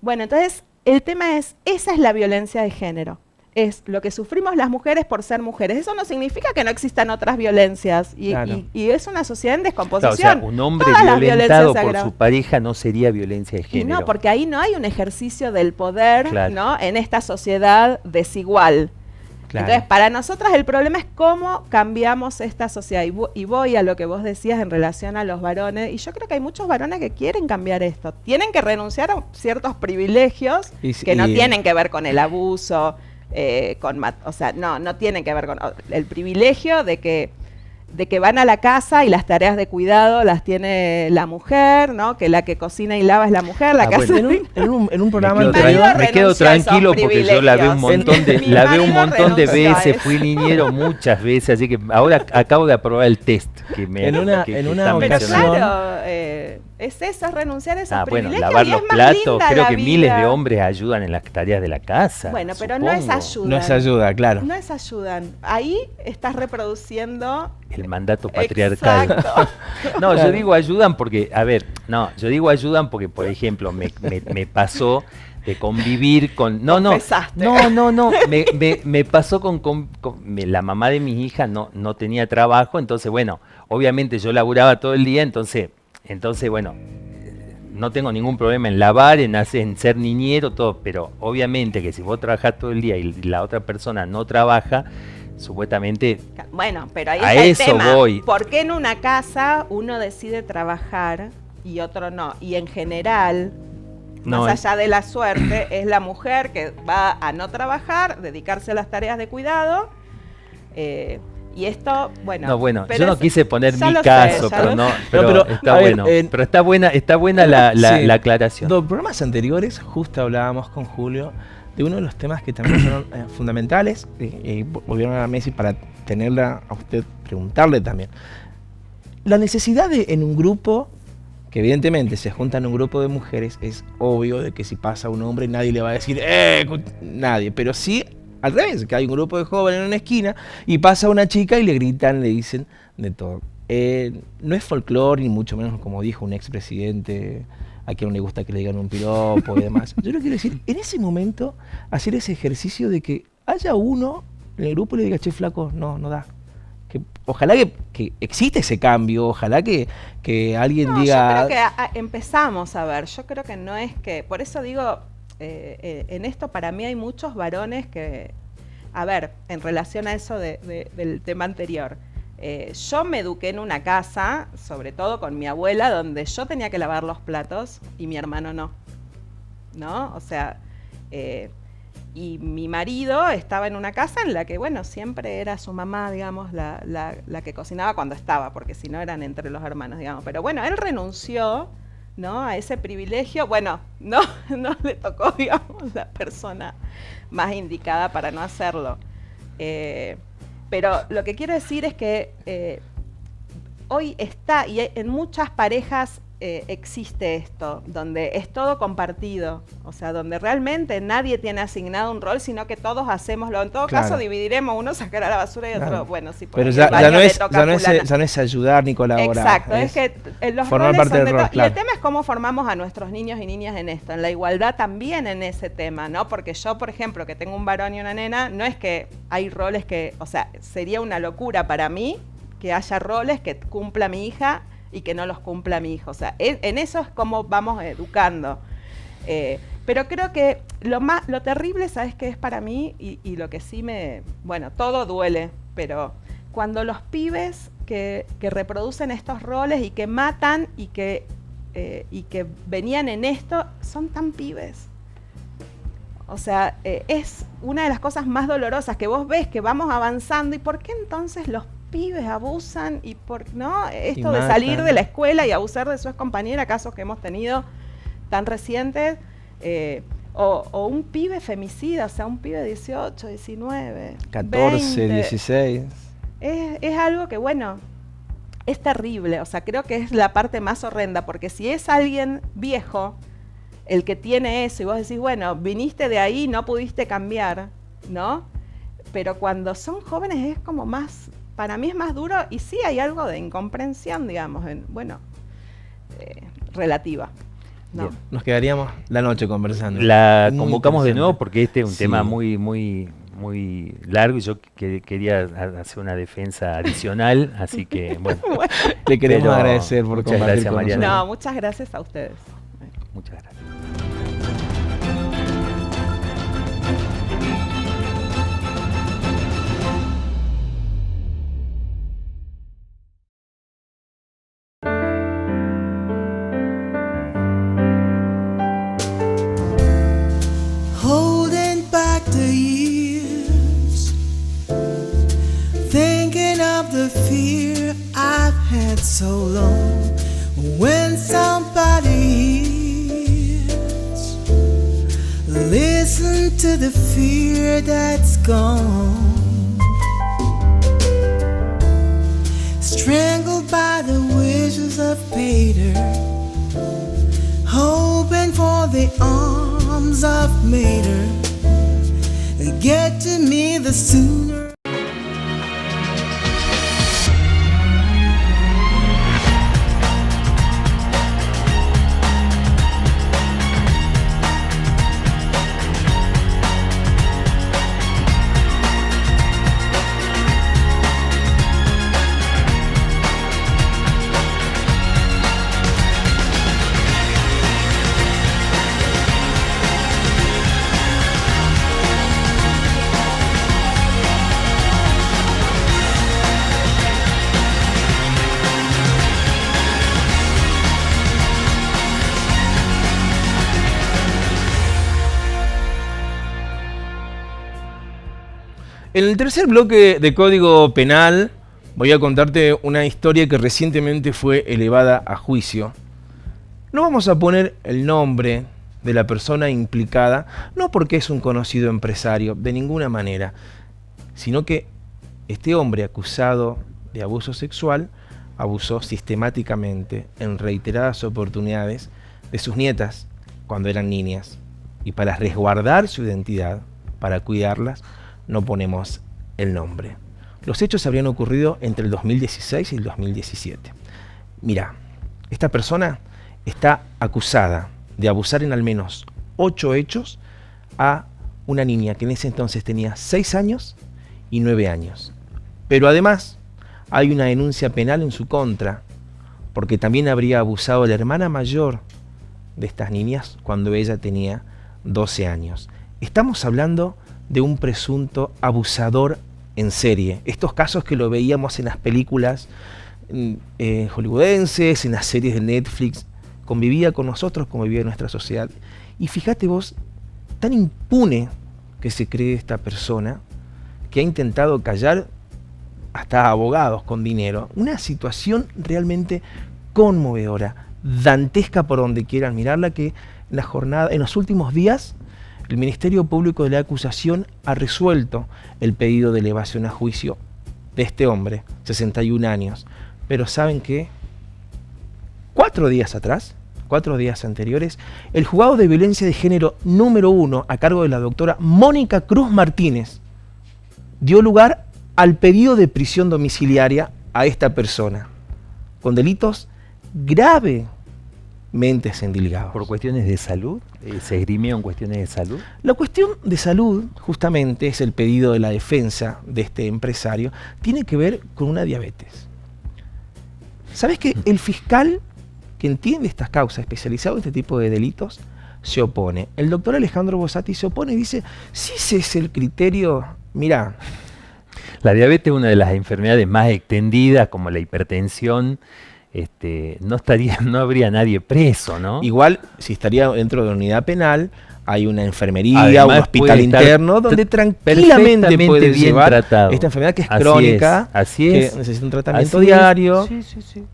Bueno, entonces, el tema es, esa es la violencia de género. Es lo que sufrimos las mujeres por ser mujeres. Eso no significa que no existan otras violencias. Y es una sociedad en descomposición. Claro, o sea, un hombre violentado por su pareja no sería violencia de género. Y no, porque ahí no hay un ejercicio del poder, claro, ¿no? En esta sociedad desigual. Claro. Entonces, para nosotras el problema es cómo cambiamos esta sociedad. Y voy a lo que vos decías en relación a los varones. Y yo creo que hay muchos varones que quieren cambiar esto. Tienen que renunciar a ciertos privilegios que no tienen que ver con el abuso. O sea, no tienen que ver con el privilegio de que van a la casa y las tareas de cuidado las tiene la mujer, ¿no? Que la que cocina y lava es la mujer, la casa. Bueno, en un programa me quedo tranquilo porque yo la veo un montón de veces, fui niñero muchas veces, así que ahora acabo de aprobar el test que me en una pero claro, es eso, es renunciar a esos privilegios. Bueno, lavar los platos, creo que miles de hombres ayudan en las tareas de la casa. Bueno, pero supongo. no es ayuda. No es ayuda, claro. No es ayudan. Ahí estás reproduciendo el mandato patriarcal. Exacto. No, claro. Yo digo ayudan porque, por ejemplo, me pasó de convivir con... No, me pasó con la mamá de mi hija no tenía trabajo, entonces, bueno, obviamente yo laburaba todo el día, entonces, bueno, no tengo ningún problema en lavar, en ser niñero, todo, pero obviamente que si vos trabajás todo el día y la otra persona no trabaja, supuestamente... Bueno, pero ahí a está eso el tema. voy. ¿Por qué en una casa uno decide trabajar y otro no? Y en general, más allá de la suerte, es la mujer que va a no trabajar, dedicarse a las tareas de cuidado, Y esto, bueno... No, bueno, pero yo no quise poner ya mi lo sé, caso, ya pero lo no, sé. pero está bueno. Pero está buena Sí. la aclaración. Los programas anteriores justo hablábamos con Julio de uno de los temas que también son fundamentales. Volvieron a Messi para tenerla a usted, preguntarle también. La necesidad de, en un grupo, que evidentemente se juntan un grupo de mujeres, es obvio de que si pasa un hombre nadie le va a decir, nadie, pero sí al revés, que hay un grupo de jóvenes en una esquina y pasa una chica y le gritan, le dicen de todo. No es folclore, ni mucho menos como dijo un expresidente, a quien no le gusta que le digan un piropo y demás. Yo lo quiero decir, en ese momento, hacer ese ejercicio de que haya uno en el grupo y le diga, che, flaco, no da. Ojalá que exista ese cambio, ojalá que alguien diga... Yo creo que empezamos a ver, yo creo que no es que, por eso digo, en esto para mí hay muchos varones que, a ver, en relación a eso del tema anterior, yo me eduqué en una casa, sobre todo con mi abuela, donde yo tenía que lavar los platos y mi hermano no, o sea... y mi marido estaba en una casa en la que, bueno, siempre era su mamá, digamos, la que cocinaba cuando estaba, porque si no eran entre los hermanos, digamos. Pero bueno, él renunció, ¿no?, a ese privilegio. Bueno, no le tocó, digamos, la persona más indicada para no hacerlo. Pero lo que quiero decir es que hoy está, y en muchas parejas existe esto, donde es todo compartido, o sea, donde realmente nadie tiene asignado un rol, sino que todos hacémoslo. En todo caso, dividiremos, uno sacará la basura y otro, bueno, sí. Pero ya no es ayudar ni colaborar. Exacto, es que los formar roles parte son del de rol, claro. Y el tema es cómo formamos a nuestros niños y niñas en esto, en la igualdad también en ese tema, ¿no? Porque yo, por ejemplo, que tengo un varón y una nena, no es que hay roles que, o sea, sería una locura para mí que haya roles que cumpla mi hija y que no los cumpla mi hijo. O sea, en eso es como vamos educando. Pero creo que lo terrible, ¿sabes qué es para mí? Y lo que sí bueno, todo duele, pero cuando los pibes que reproducen estos roles y que matan y que venían en esto, son tan pibes. O sea, es una de las cosas más dolorosas que vos ves que vamos avanzando. ¿Y por qué entonces los pibes abusan no esto de salir de la escuela y abusar de su compañera, casos que hemos tenido tan recientes, o un pibe femicida, o sea, un pibe de 18, 19, 14, 20, 16. Es algo que, bueno, es terrible. O sea, creo que es la parte más horrenda, porque si es alguien viejo el que tiene eso y vos decís, bueno, viniste de ahí, no pudiste cambiar, ¿no? Pero cuando son jóvenes es como más... Para mí es más duro, y sí hay algo de incomprensión, digamos, relativa. ¿no? Nos quedaríamos la noche conversando. La Muy convocamos de nuevo porque este es un Sí. tema muy, muy, muy largo y yo quería hacer una defensa adicional, así que bueno. Le queremos Pero agradecer por muchas compartir gracias, con Mariana. nosotros. No, muchas gracias a ustedes. Muchas gracias. Holding back the years, thinking of the fear I've had so long. When somebody hears, listen to the fear that's gone. Strangled by the wishes of Peter, hoping for the arms of Mater. Get to me the sooner. En el tercer bloque de Código Penal voy a contarte una historia que recientemente fue elevada a juicio. No vamos a poner el nombre de la persona implicada, no porque es un conocido empresario, de ninguna manera, sino que este hombre acusado de abuso sexual abusó sistemáticamente en reiteradas oportunidades de sus nietas cuando eran niñas. Y para resguardar su identidad, para cuidarlas, no ponemos el nombre. Los hechos habrían ocurrido entre el 2016 y el 2017. Mira, esta persona está acusada de abusar en al menos 8 hechos a una niña que en ese entonces tenía 6 años y 9 años. Pero además hay una denuncia penal en su contra, porque también habría abusado de la hermana mayor de estas niñas cuando ella tenía 12 años. Estamos hablando de un presunto abusador en serie. Estos casos que lo veíamos en las películas hollywoodenses, en las series de Netflix, convivía con nosotros, convivía en nuestra sociedad. Y fíjate vos, tan impune que se cree esta persona, que ha intentado callar hasta abogados con dinero. Una situación realmente conmovedora, dantesca por donde quieran mirarla, que en los últimos días el Ministerio Público de la Acusación ha resuelto el pedido de elevación a juicio de este hombre, 61 años. Pero ¿saben qué? 4 días atrás, 4 días anteriores, el juzgado de violencia de género número 1, a cargo de la doctora Mónica Cruz Martínez, dio lugar al pedido de prisión domiciliaria a esta persona, con delitos gravemente endilgados. ¿Por cuestiones de salud? ¿Se esgrimieron cuestiones de salud? La cuestión de salud, justamente, es el pedido de la defensa de este empresario, tiene que ver con una diabetes. ¿Sabes que el fiscal que entiende estas causas, especializado en este tipo de delitos, se opone? El doctor Alejandro Bossati se opone y dice, si ese es el criterio, mirá. La diabetes es una de las enfermedades más extendidas, como la hipertensión. No habría nadie preso, ¿no? Igual, si estaría dentro de una unidad penal, hay una enfermería, un hospital interno, donde tranquilamente puede llevar tratado. Esta enfermedad que es crónica, que necesita un tratamiento diario. Sí.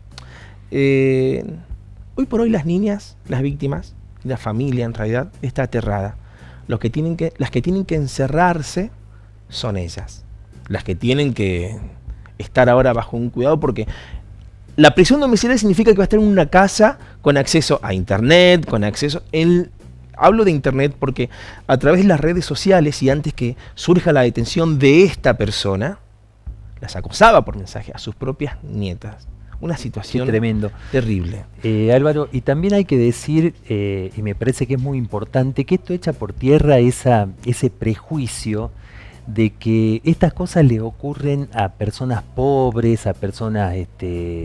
Hoy por hoy las niñas, las víctimas, la familia en realidad, está aterrada. Las que tienen que encerrarse son ellas. Las que tienen que estar ahora bajo un cuidado, porque la prisión domiciliaria significa que va a estar en una casa con acceso a internet, con acceso... Hablo de internet porque a través de las redes sociales, y antes que surja la detención de esta persona, las acosaba por mensaje a sus propias nietas. Una situación tremendo, terrible. Álvaro, y también hay que decir, y me parece que es muy importante, que esto echa por tierra ese prejuicio de que estas cosas le ocurren a personas pobres, a personas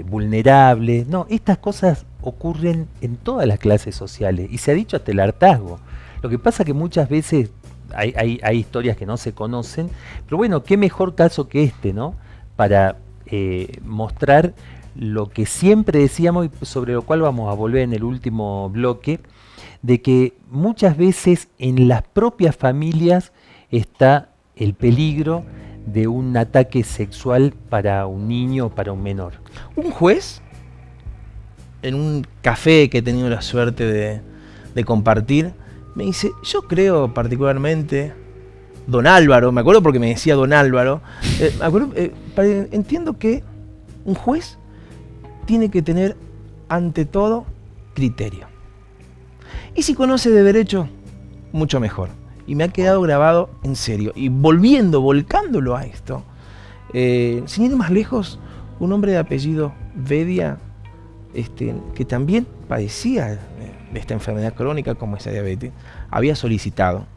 vulnerables. No, estas cosas ocurren en todas las clases sociales, y se ha dicho hasta el hartazgo. Lo que pasa que muchas veces hay historias que no se conocen, pero bueno, qué mejor caso que este, ¿no? Para mostrar lo que siempre decíamos y sobre lo cual vamos a volver en el último bloque, de que muchas veces en las propias familias está el peligro de un ataque sexual para un niño o para un menor. Un juez, en un café que he tenido la suerte de compartir, me dice, yo creo particularmente, don Álvaro, me acuerdo porque me decía don Álvaro, entiendo que un juez tiene que tener ante todo criterio. Y si conoce de derecho, mucho mejor. Y me ha quedado grabado en serio. Y volcándolo a esto, sin ir más lejos, un hombre de apellido Bedia, que también padecía de esta enfermedad crónica como esa diabetes, había solicitado,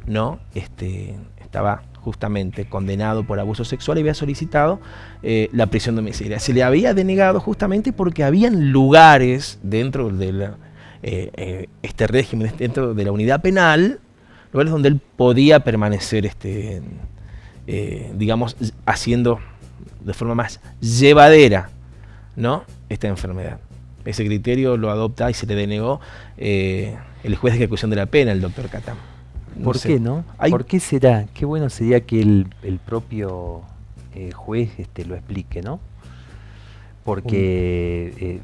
¿no? Estaba justamente condenado por abuso sexual y había solicitado la prisión domiciliaria. Se le había denegado justamente porque habían lugares dentro de este régimen, dentro de la unidad penal, lugares donde él podía permanecer, digamos, haciendo de forma más llevadera, ¿no?, esta enfermedad. Ese criterio lo adopta y se le denegó el juez de ejecución de la pena, el doctor Catam. ¿Por qué no? ¿Por qué será? Qué bueno sería que el propio juez lo explique, ¿no? Porque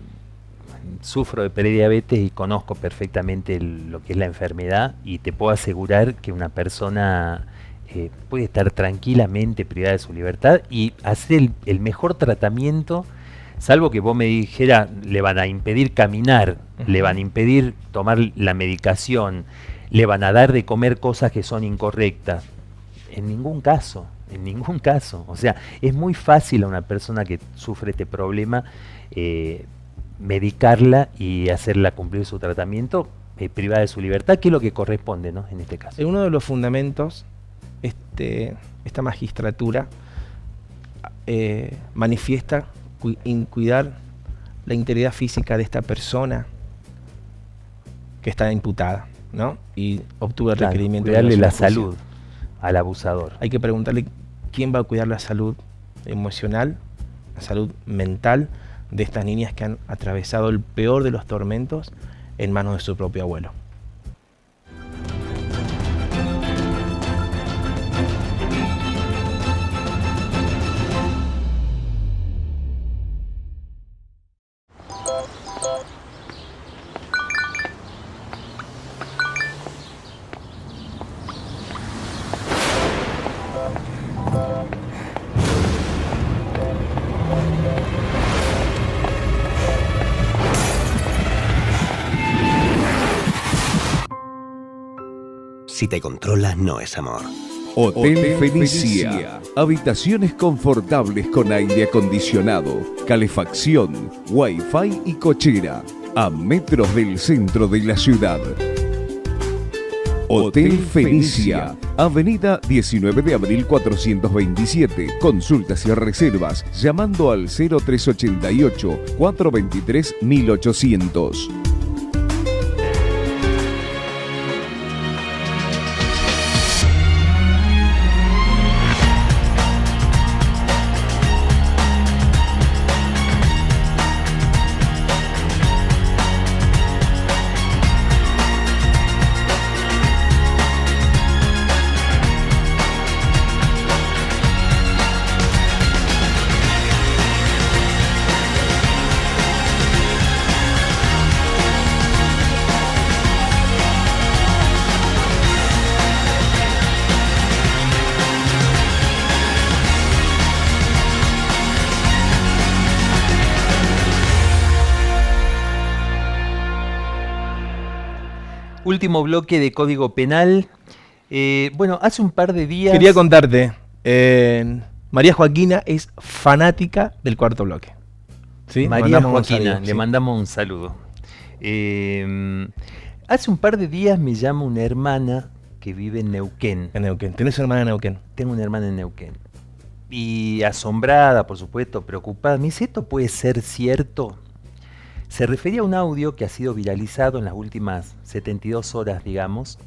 sufro de prediabetes y conozco perfectamente lo que es la enfermedad, y te puedo asegurar que una persona puede estar tranquilamente privada de su libertad y hacer el mejor tratamiento, salvo que vos me dijera, le van a impedir caminar, le van a impedir tomar la medicación, le van a dar de comer cosas que son incorrectas. En ningún caso. O sea, es muy fácil a una persona que sufre este problema medicarla y hacerla cumplir su tratamiento privada de su libertad, que es lo que corresponde, ¿no? En este caso. Uno de los fundamentos, esta magistratura manifiesta cuidar la integridad física de esta persona que está imputada, ¿no? Y obtuvo el requerimiento. Cuidarle la salud al abusador. Hay que preguntarle quién va a cuidar la salud emocional, la salud mental de estas niñas que han atravesado el peor de los tormentos en manos de su propio abuelo. Si te controla, no es amor. Hotel Fenicia. Habitaciones confortables con aire acondicionado, calefacción, wifi y cochera. A metros del centro de la ciudad. Hotel Fenicia. Avenida 19 de abril 427. Consultas y reservas llamando al 0388 423 1800. Último bloque de Código Penal. Bueno, hace un par de días... Quería contarte, María Joaquina es fanática del Cuarto Bloque. ¿Sí? María Joaquina, le mandamos un saludo. Hace un par de días me llama una hermana que vive en Neuquén. En Neuquén. ¿Tenés una hermana en Neuquén? Tengo una hermana en Neuquén. Y asombrada, por supuesto, preocupada, me dice, ¿esto puede ser cierto? Se refería a un audio que ha sido viralizado en las últimas 72 horas, digamos,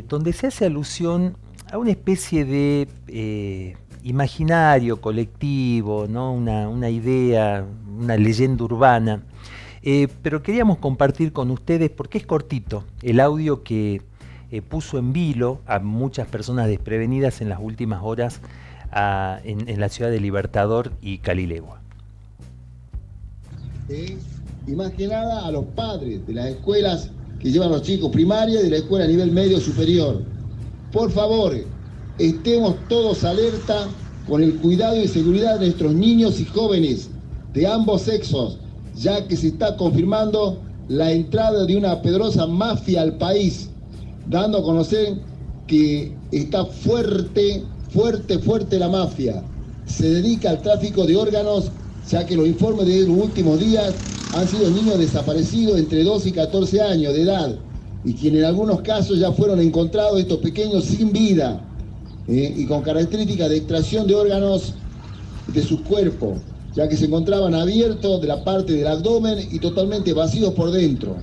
donde se hace alusión a una especie de imaginario colectivo, ¿no? Una idea, una leyenda urbana. Pero queríamos compartir con ustedes, porque es cortito, el audio que puso en vilo a muchas personas desprevenidas en las últimas horas en la ciudad de Libertador y Calilegua. Y más que nada a los padres de las escuelas que llevan a los chicos primaria y de la escuela a nivel medio superior. Por favor, estemos todos alerta con el cuidado y seguridad de nuestros niños y jóvenes de ambos sexos, ya que se está confirmando la entrada de una poderosa mafia al país, dando a conocer que está fuerte la mafia. Se dedica al tráfico de órganos, ya que los informes de los últimos días han sido niños desaparecidos entre 12 y 14 años de edad, y quienes en algunos casos ya fueron encontrados estos pequeños sin vida y con características de extracción de órganos de sus cuerpos, ya que se encontraban abiertos de la parte del abdomen y totalmente vacíos por dentro.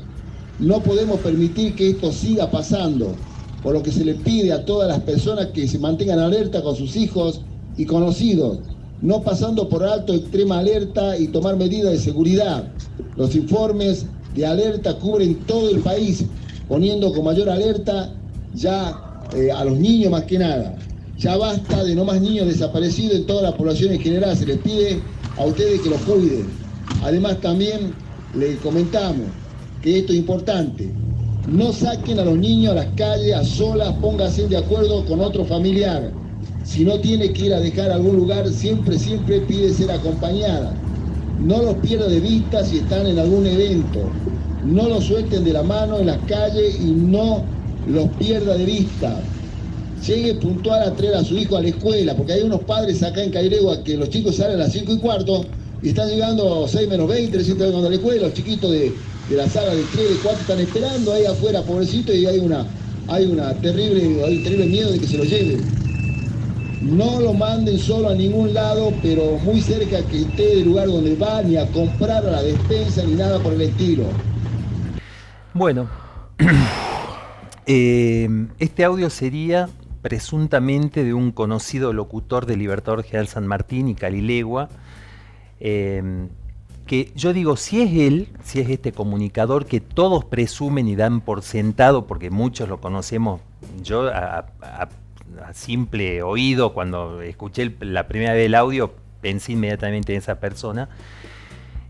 No podemos permitir que esto siga pasando, por lo que se le pide a todas las personas que se mantengan alerta con sus hijos y conocidos, no pasando por alto extrema alerta y tomar medidas de seguridad. Los informes de alerta cubren todo el país, poniendo con mayor alerta ya a los niños más que nada. Ya basta de no más niños desaparecidos en toda la población en general. Se les pide a ustedes que los cuiden. Además también les comentamos que esto es importante. No saquen a los niños a las calles a solas, pónganse de acuerdo con otro familiar. Si no tiene que ir a dejar a algún lugar, siempre pide ser acompañada. No los pierda de vista si están en algún evento. No los suelten de la mano en las calles y no los pierda de vista. Llegue puntual a traer a su hijo a la escuela, porque hay unos padres acá en Cairegua que los chicos salen a las 5:15 y están llegando 6 menos 20, recién están llegando a la escuela, los chiquitos de la sala de 3, de 4 están esperando ahí afuera, pobrecitos, y hay un terrible miedo de que se lo lleven. No lo manden solo a ningún lado, pero muy cerca que esté del lugar donde va, ni a comprar a la despensa, ni nada por el estilo. Bueno, este audio sería presuntamente de un conocido locutor del Libertador General San Martín y Calilegua, que yo digo, si es él, si es este comunicador que todos presumen y dan por sentado, porque muchos lo conocemos, yo a simple oído, cuando escuché la primera vez el audio, pensé inmediatamente en esa persona,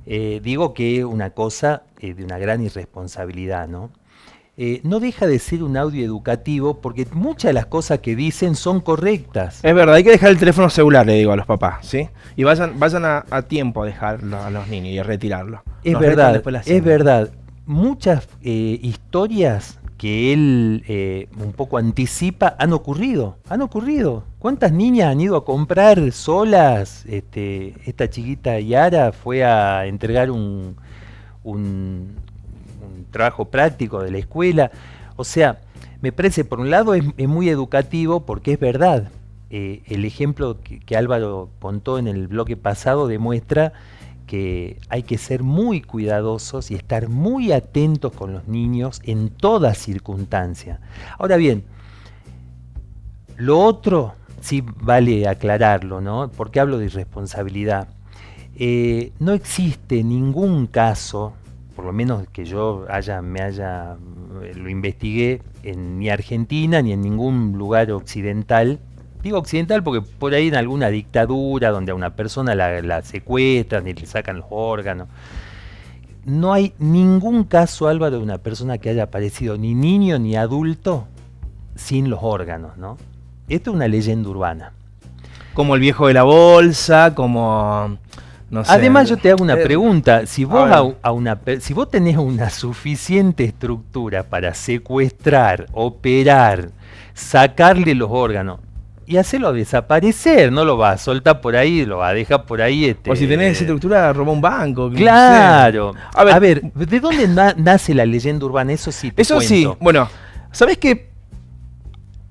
digo que es una cosa de una gran irresponsabilidad, ¿no? No deja de ser un audio educativo porque muchas de las cosas que dicen son correctas. Es verdad, hay que dejar el teléfono celular, le digo a los papás, ¿sí? Y vayan a tiempo a dejarlo a los niños y a retirarlo. Es verdad. Muchas historias que él un poco anticipa han ocurrido. ¿Cuántas niñas han ido a comprar solas? Esta chiquita Yara fue a entregar un trabajo práctico de la escuela. O sea, me parece, por un lado es muy educativo porque es verdad. El ejemplo que Álvaro contó en el bloque pasado demuestra que hay que ser muy cuidadosos y estar muy atentos con los niños en toda circunstancia. Ahora bien, lo otro sí vale aclararlo, ¿no? Porque hablo de irresponsabilidad. No existe ningún caso, por lo menos que yo lo investigué ni Argentina ni en ningún lugar occidental. Digo occidental porque por ahí en alguna dictadura donde a una persona la secuestran y le sacan los órganos. No hay ningún caso, Álvaro, de una persona que haya aparecido ni niño ni adulto sin los órganos, ¿no? Esto es una leyenda urbana. Como el viejo de la bolsa, como... No sé. Además, yo te hago una pregunta. Si vos si vos tenés una suficiente estructura para secuestrar, operar, sacarle los órganos y hacerlo desaparecer, no lo vas a soltar por ahí, lo vas a dejar por ahí. O si tenés esa estructura, roba un banco. Claro. No sé. A ver, ¿de dónde nace la leyenda urbana? Eso sí te cuento. Sí. Bueno, ¿sabés qué?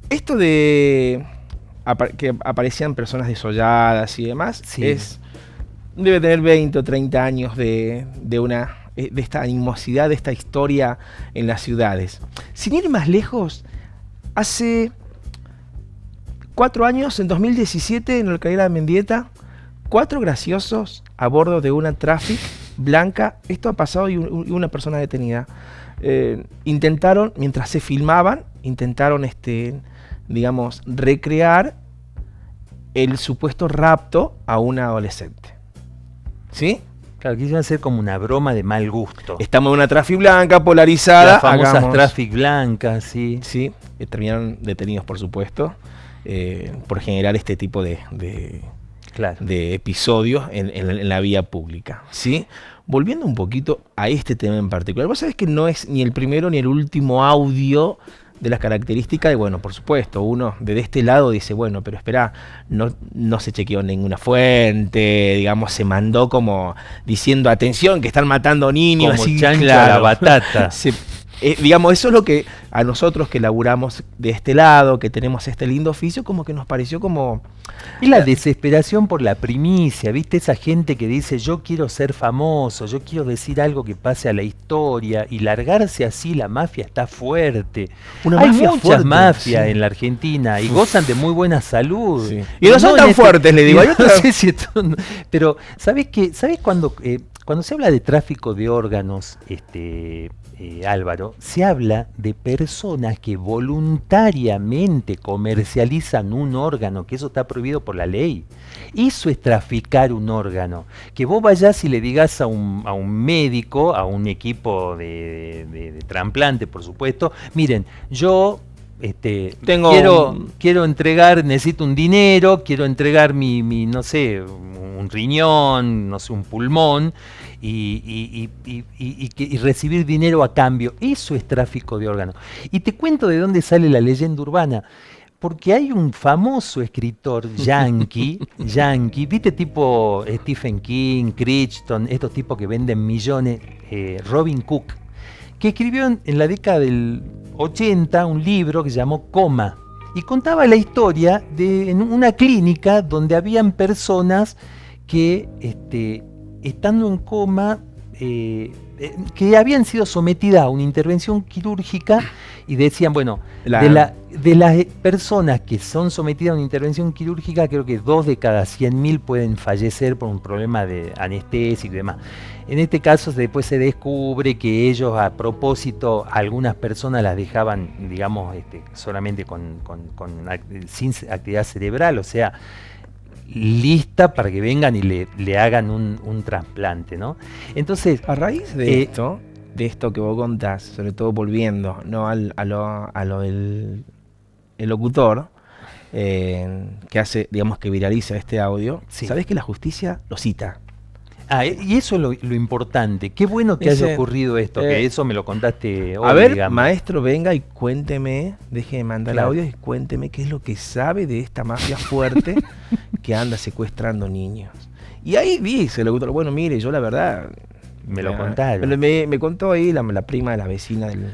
Esto de que aparecían personas desolladas y demás, sí, debe tener 20 o 30 años de esta animosidad, de esta historia en las ciudades. Sin ir más lejos, hace 4 años, en 2017, en la localidad de Mendieta, 4 graciosos a bordo de una Traffic blanca, esto ha pasado y una persona detenida, intentaron, mientras se filmaban, digamos, recrear el supuesto rapto a una adolescente. ¿Sí? Claro, quisieron hacer como una broma de mal gusto. Estamos en una Traffic blanca polarizada. Las famosas Traffic blancas, sí. Sí, terminaron detenidos, por supuesto, por generar este tipo de episodios en la vía pública, ¿sí? Volviendo un poquito a este tema en particular, vos sabés que no es ni el primero ni el último audio de las características de, bueno, por supuesto, uno de este lado dice, bueno, pero espera, no se chequeó ninguna fuente, digamos, se mandó como diciendo, atención, que están matando niños. Como así, chancho claro, a la batata. Digamos, eso es lo que a nosotros que laburamos de este lado, que tenemos este lindo oficio, como que nos pareció como... Y la desesperación por la primicia, ¿viste? Esa gente que dice, yo quiero ser famoso, yo quiero decir algo que pase a la historia, y largarse así, la mafia está fuerte. Hay muchas mafias en la Argentina y gozan de muy buena salud. Sí. Y no son tan fuertes, le digo. No sé si esto, pero, ¿sabés qué? ¿Sabés cuando Cuando se habla de tráfico de órganos, Álvaro, se habla de personas que voluntariamente comercializan un órgano, que eso está prohibido por la ley. Eso es traficar un órgano. Que vos vayas y le digas a un médico, a un equipo de trasplante, por supuesto, miren, yo quiero entregar, necesito un dinero, quiero entregar mi no sé, un riñón, no sé, un pulmón, y recibir dinero a cambio. Eso es tráfico de órganos. Y te cuento de dónde sale la leyenda urbana. Porque hay un famoso escritor yankee, viste, tipo Stephen King, Crichton, estos tipos que venden millones, Robin Cook, que escribió en la década del 80 un libro que se llamó Coma, y contaba la historia de en una clínica donde habían personas que estando en coma, que habían sido sometidas a una intervención quirúrgica, y decían, bueno, de las personas que son sometidas a una intervención quirúrgica, creo que 2 de cada 100.000 pueden fallecer por un problema de anestesia y demás. En este caso después se descubre que ellos, a propósito, algunas personas las dejaban, digamos, solamente sin actividad cerebral, o sea, lista para que vengan y le hagan un trasplante, ¿no? Entonces, a raíz de esto que vos contás, sobre todo volviendo, ¿no?, a lo del el locutor que hace, digamos, que viraliza este audio, sí. Sabés que la justicia lo cita. Y eso es lo importante. Qué bueno que haya ocurrido esto, que eso me lo contaste hoy. A ver, digamos. Maestro, venga y cuénteme, deje de mandar el audio y cuénteme qué es lo que sabe de esta mafia fuerte que anda secuestrando niños. Y ahí dice el locutor, bueno, mire, yo la verdad... Me lo contaron. Me contó ahí la prima de la vecina del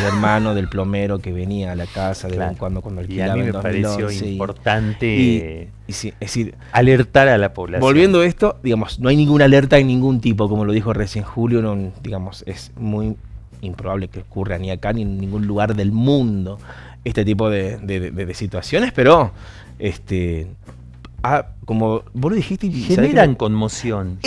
hermano del plomero que venía a la casa de cuando alquilaba. Y a mí me pareció importante y sí, es decir, alertar a la población. Volviendo a esto, digamos, no hay ninguna alerta de ningún tipo, como lo dijo recién Julio, no, digamos, es muy improbable que ocurra ni acá ni en ningún lugar del mundo este tipo de situaciones, pero como vos lo dijiste, generan conmoción,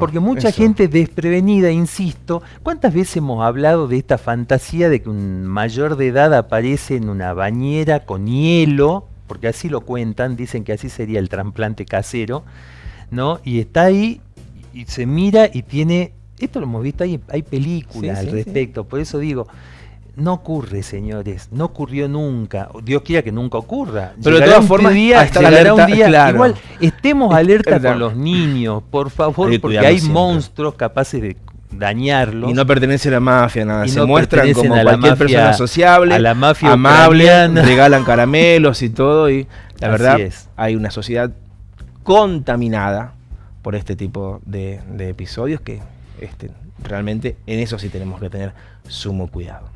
porque mucha gente desprevenida, insisto, ¿cuántas veces hemos hablado de esta fantasía de que un mayor de edad aparece en una bañera con hielo, porque así lo cuentan, dicen que así sería el trasplante casero, ¿no? Y está ahí y se mira y tiene, esto lo hemos visto, hay películas al respecto, por eso digo, no ocurre, señores, no ocurrió nunca. Dios quiera que nunca ocurra. Pero de todas formas, llegará un día, claro. Igual, estemos alerta con los niños, por favor, porque hay monstruos capaces de dañarlos. Y no pertenece a la mafia, nada. Se muestran como cualquier persona sociable, a la mafia amable, regalan caramelos y todo. Y la verdad, hay una sociedad contaminada por este tipo de episodios que realmente en eso sí tenemos que tener sumo cuidado.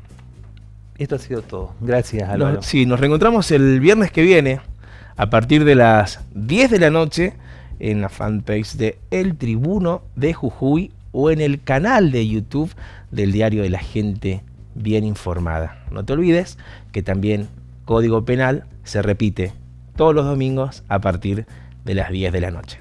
Esto ha sido todo. Gracias, Álvaro. Nos reencontramos el viernes que viene a partir de las 10 de la noche en la fanpage de El Tribuno de Jujuy o en el canal de YouTube del Diario de la Gente Bien Informada. No te olvides que también Código Penal se repite todos los domingos a partir de las 10 de la noche.